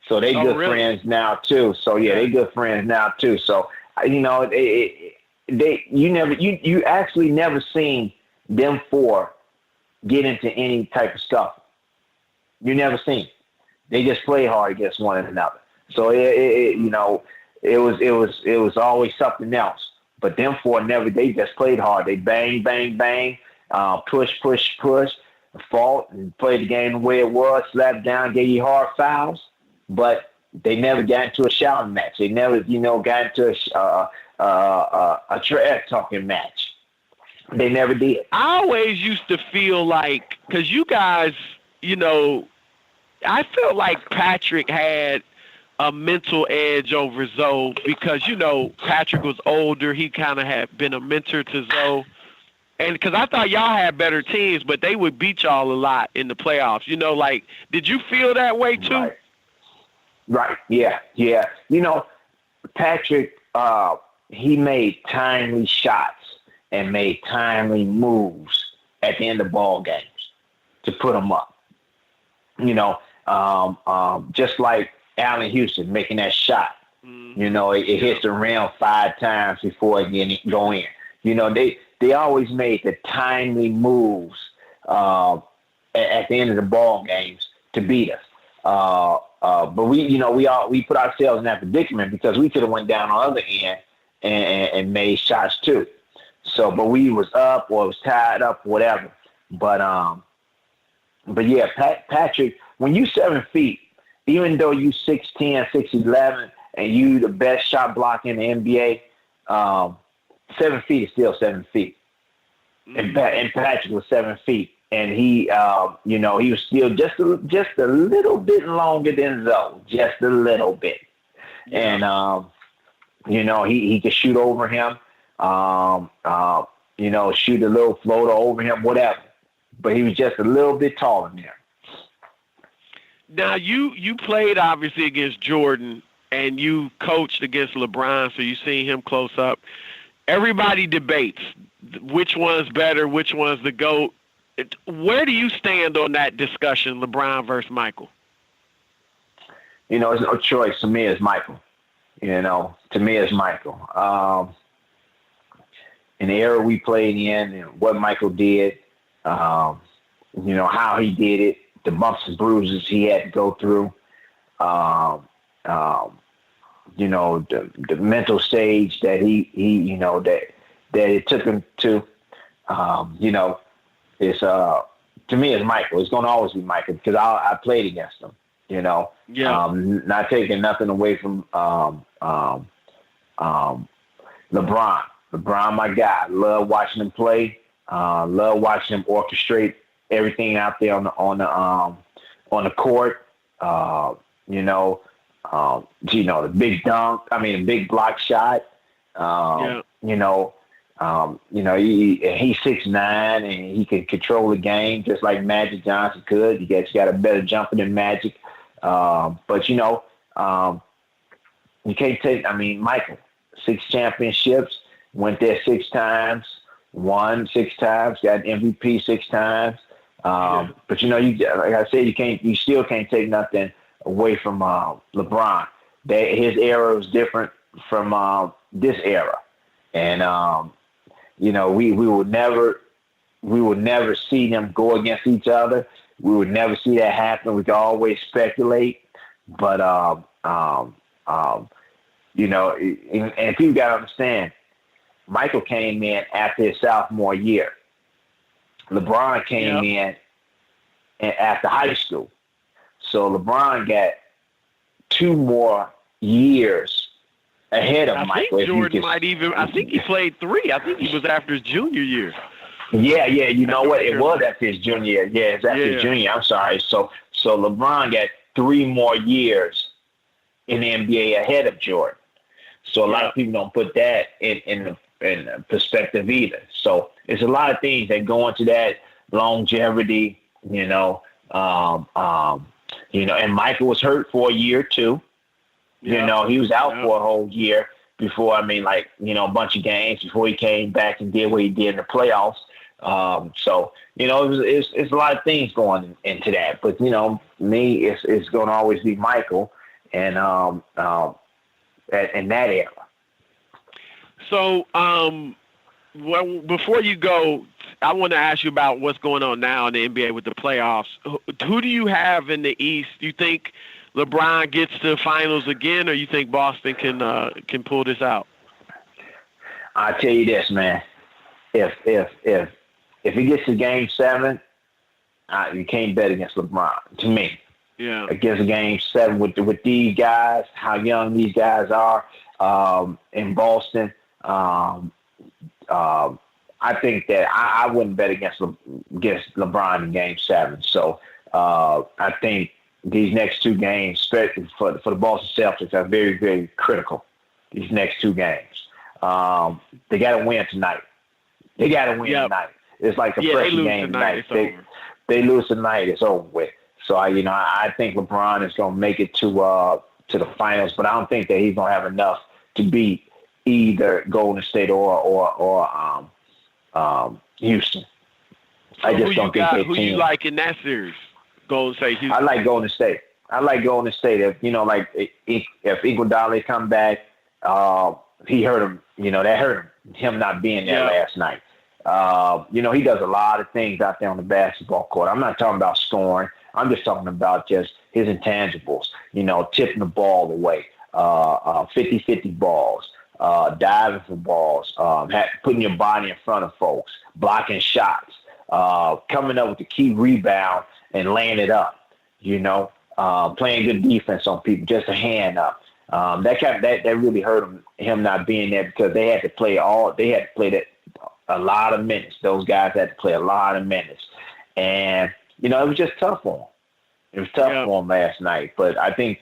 So they good friends now too. So they good friends now too. So you know, you actually never seen them four get into any type of stuff. You never seen. They just play hard against one another. So you know, it was always something else. But them four never. They just played hard. They bang, push, fought and played the game the way it was. Slapped down, gave you hard fouls. But they never got into a shouting match. They never, you know, got into a trash talking match. They never did. I always used to feel like, because you guys, you know, I felt like Patrick had a mental edge over Zoe, because, you know, Patrick was older. He kind of had been a mentor to Zoe. And because I thought y'all had better teams, but they would beat y'all a lot in the playoffs. You know, like, did you feel that way too? Right. Yeah. You know, Patrick, he made timely shots and made timely moves at the end of ball games to put them up. You know, just like Allen Houston making that shot. You know, it hits the rim 5 times before it go in. They always made the timely moves at the end of the ball games to beat us. But we put ourselves in that predicament because we could have went down on the other end and made shots too. So, but we was up or was tied up, whatever. But yeah, Patrick, when you 7 feet, even though you 6'10", 6'11", and you the best shot blocker in the NBA, 7 feet is still 7 feet. And Patrick was 7 feet, and he was still just a little bit longer than Zoe, just a little bit. And he could shoot over him, shoot a little floater over him, whatever. But he was just a little bit taller than him. Now you played obviously against Jordan, and you coached against LeBron, so you seen him close up. Everybody debates which one's better, which one's the GOAT. Where do you stand on that discussion, LeBron versus Michael? There's no choice. To me, it's Michael. To me, it's Michael. In the era we played in and what Michael did, how he did it, the bumps and bruises he had to go through, the mental stage that he that it took him to, it's to me it's Michael. It's going to always be Michael because I played against him. Not taking nothing away from LeBron. LeBron, my guy. Love watching him play. Love watching him orchestrate everything out there on the court. The big dunk. The big block shot. He's 6'9", and he can control the game just like Magic Johnson could. He got a better jumper than Magic. But you can't take. Michael, 6 championships, went there 6 times, won 6 times, got MVP 6 times. But like I said, you still can't take nothing away from LeBron. His era was different from this era, and we would never see them go against each other. We would never see that happen. We could always speculate, but and people got to understand, Michael came in after his sophomore year. LeBron came in after high school. So LeBron got 2 more years ahead of Michael. I think Jordan I think he played 3. I think he was after his junior year. Yeah. You know what? It was after his junior year. Yeah, it's after his junior year. I'm sorry. So LeBron got 3 more years in the NBA ahead of Jordan. So a lot of people don't put that in perspective either. So it's a lot of things that go into that longevity, and Michael was hurt for a year too. He was out for a whole year before, a bunch of games before he came back and did what he did in the playoffs. It's a lot of things going into that. But, me, it's going to always be Michael and in that era. So, before you go, I want to ask you about what's going on now in the NBA with the playoffs. Who do you have in the East? Do you think LeBron gets to the finals again, or you think Boston can pull this out? I'll tell you this, man. If he gets to Game 7, you can't bet against LeBron. To me, against Game 7 with these guys, how young these guys are in Boston. I think that I wouldn't bet against LeBron in Game 7. So I think these next 2 games, especially for the Boston Celtics, are very, very critical. These next 2 games, they got to win tonight. Tonight. It's like a pressure game tonight. They lose tonight, it's over with. So I think LeBron is going to make it to the finals, but I don't think that he's going to have enough to beat either Golden State or Houston. So I just don't think they who you like in that series? Golden State, Houston. I like Golden State. If Iguodala come back, he hurt him. that hurt him not being there last night. He does a lot of things out there on the basketball court. I'm not talking about scoring. I'm just talking about just his intangibles, tipping the ball away, 50-50 balls, diving for balls, putting your body in front of folks, blocking shots, coming up with the key rebound and laying it up, playing good defense on people, just a hand up. That really hurt him not being there because they had to play a lot of minutes. Those guys had to play a lot of minutes. And, it was just tough for them. It was tough for them last night. But I think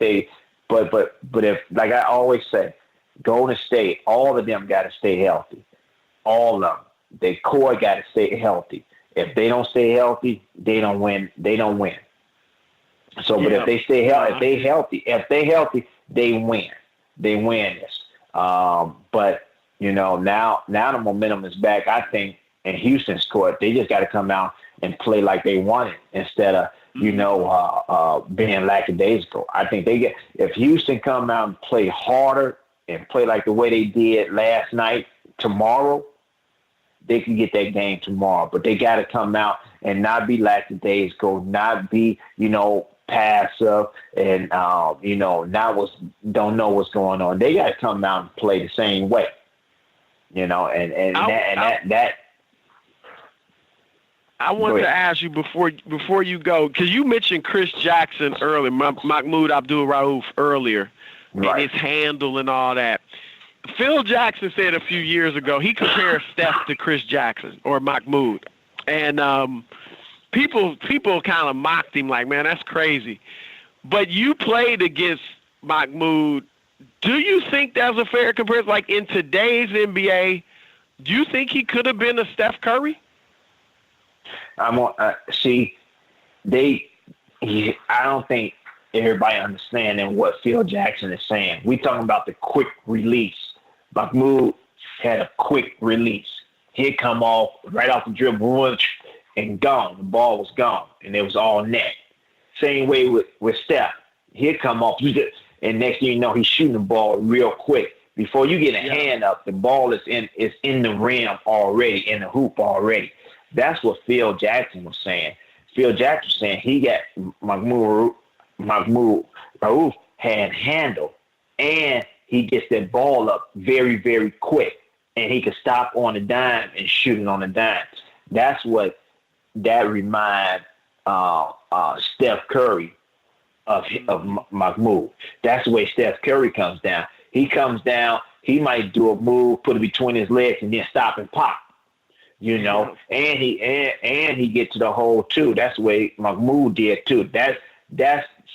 but if, like I always say, Golden State, all of them got to stay healthy. All of them. Their core got to stay healthy. If they don't stay healthy, they don't win. They don't win. So, but if they stay healthy, if they healthy, they win. They win this. But now the momentum is back. I think in Houston's court, they just got to come out and play like they want it instead of being lackadaisical. I think if Houston come out and play harder and play like the way they did last night, tomorrow, they can get that game tomorrow. But they got to come out and not be lackadaisical, not be, passive and, don't know what's going on. They got to come out and play the same way, I want to ask you before you go, because you mentioned Chris Jackson earlier, Mahmoud Abdul-Rauf earlier, and his handle and all that. Phil Jackson said a few years ago he compared Steph to Chris Jackson or Mahmoud, and people kind of mocked him like, man, that's crazy. But you played against Mahmoud. Do you think that's a fair comparison? Like in today's NBA, do you think he could have been a Steph Curry? I don't think everybody understanding what Phil Jackson is saying. We talking about the quick release. Mahmoud had a quick release. He'd come off right off the dribble and gone. The ball was gone, and it was all net. Same way with Steph. He'd come off, and next thing you know, he's shooting the ball real quick. Before you get a hand up, the ball is in the rim already, in the hoop already. That's what Phil Jackson was saying. Phil Jackson was saying he got Mahmoud Rauf had handle, and he gets that ball up very, very quick, and he can stop on a dime and shoot it on a dime. That's what that reminds Steph Curry of Mahmoud. That's the way Steph Curry comes down. He comes down, he might do a move, put it between his legs, and then stop and pop. And he get to the hole too. That's the way Mahmoud did too.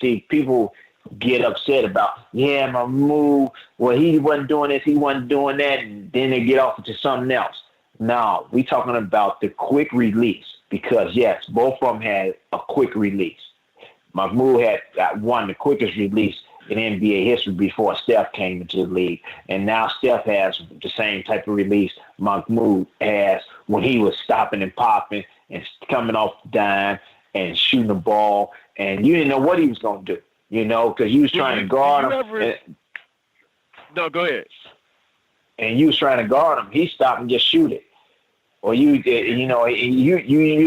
See, people get upset about, Mahmoud, well, he wasn't doing this, he wasn't doing that, and then they get off to something else. No, we talking about the quick release because, yes, both of them had a quick release. Mahmoud had won the quickest release in NBA history before Steph came into the league. And now Steph has the same type of release Mahmoud has when he was stopping and popping and coming off the dime and shooting the ball. And you didn't know what he was going to do, because you was trying to guard him. No, go ahead. And you was trying to guard him. He stopped and just shoot it. Or you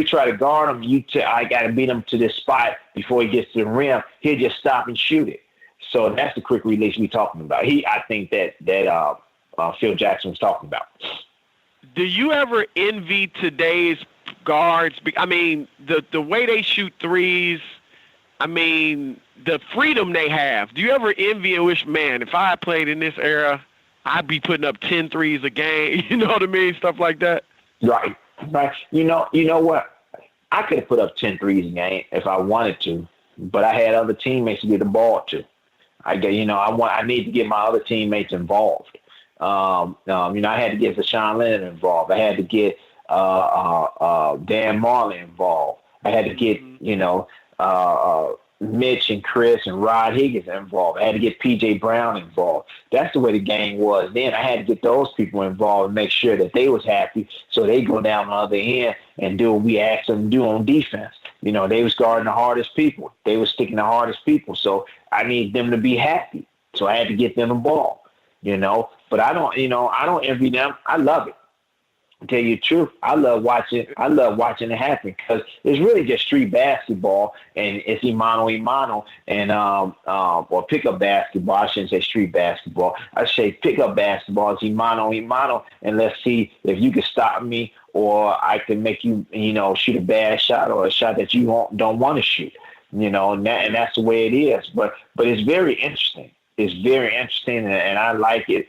try to guard him. I got to beat him to this spot before he gets to the rim. He'll just stop and shoot it. So that's the quick release we're talking about. I think that Phil Jackson was talking about. Do you ever envy today's guards? I mean, the way they shoot threes. I mean, the freedom they have. Do you ever envy and wish, man, if I played in this era, I'd be putting up 10 threes a game? You know what I mean? Stuff like that. Right. You know what? I could have put up 10 threes a game if I wanted to, but I had other teammates to get the ball to. I need to get my other teammates involved. I had to get Deshaun Leonard involved. I had to get Dan Marley involved. I had to get Mitch and Chris and Rod Higgins involved. I had to get P.J. Brown involved. That's the way the game was then. I had to get those people involved and make sure that they was happy so they go down the other end and do what we asked them to do on defense. They was guarding the hardest people. They was sticking the hardest people. So I need them to be happy. So I had to get them the ball. But I don't envy them. I love it. To tell you the truth, I love watching it happen because it's really just street basketball, and it's imano and or pickup basketball. I shouldn't say street basketball. I say pickup basketball is imano, and let's see if you can stop me, or I can make you shoot a bad shot or a shot that you don't want to shoot. And that's the way it is. But it's very interesting. It's very interesting, and I like it.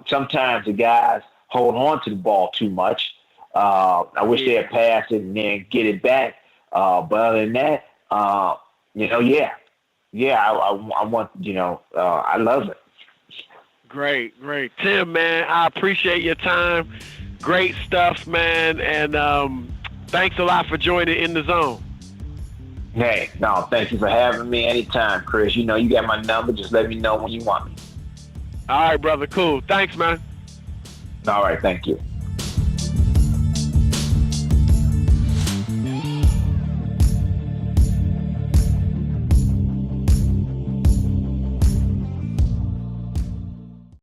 Sometimes the guys hold on to the ball too much. I wish they had passed it and then get it back. But other than that, I want, I love it. Great. Tim, man, I appreciate your time. Great stuff, man. And thanks a lot for joining In the Zone. Hey, no, thank you for having me anytime, Chris. You got my number. Just let me know when you want me. All right, brother. Cool. Thanks, man. All right. Thank you.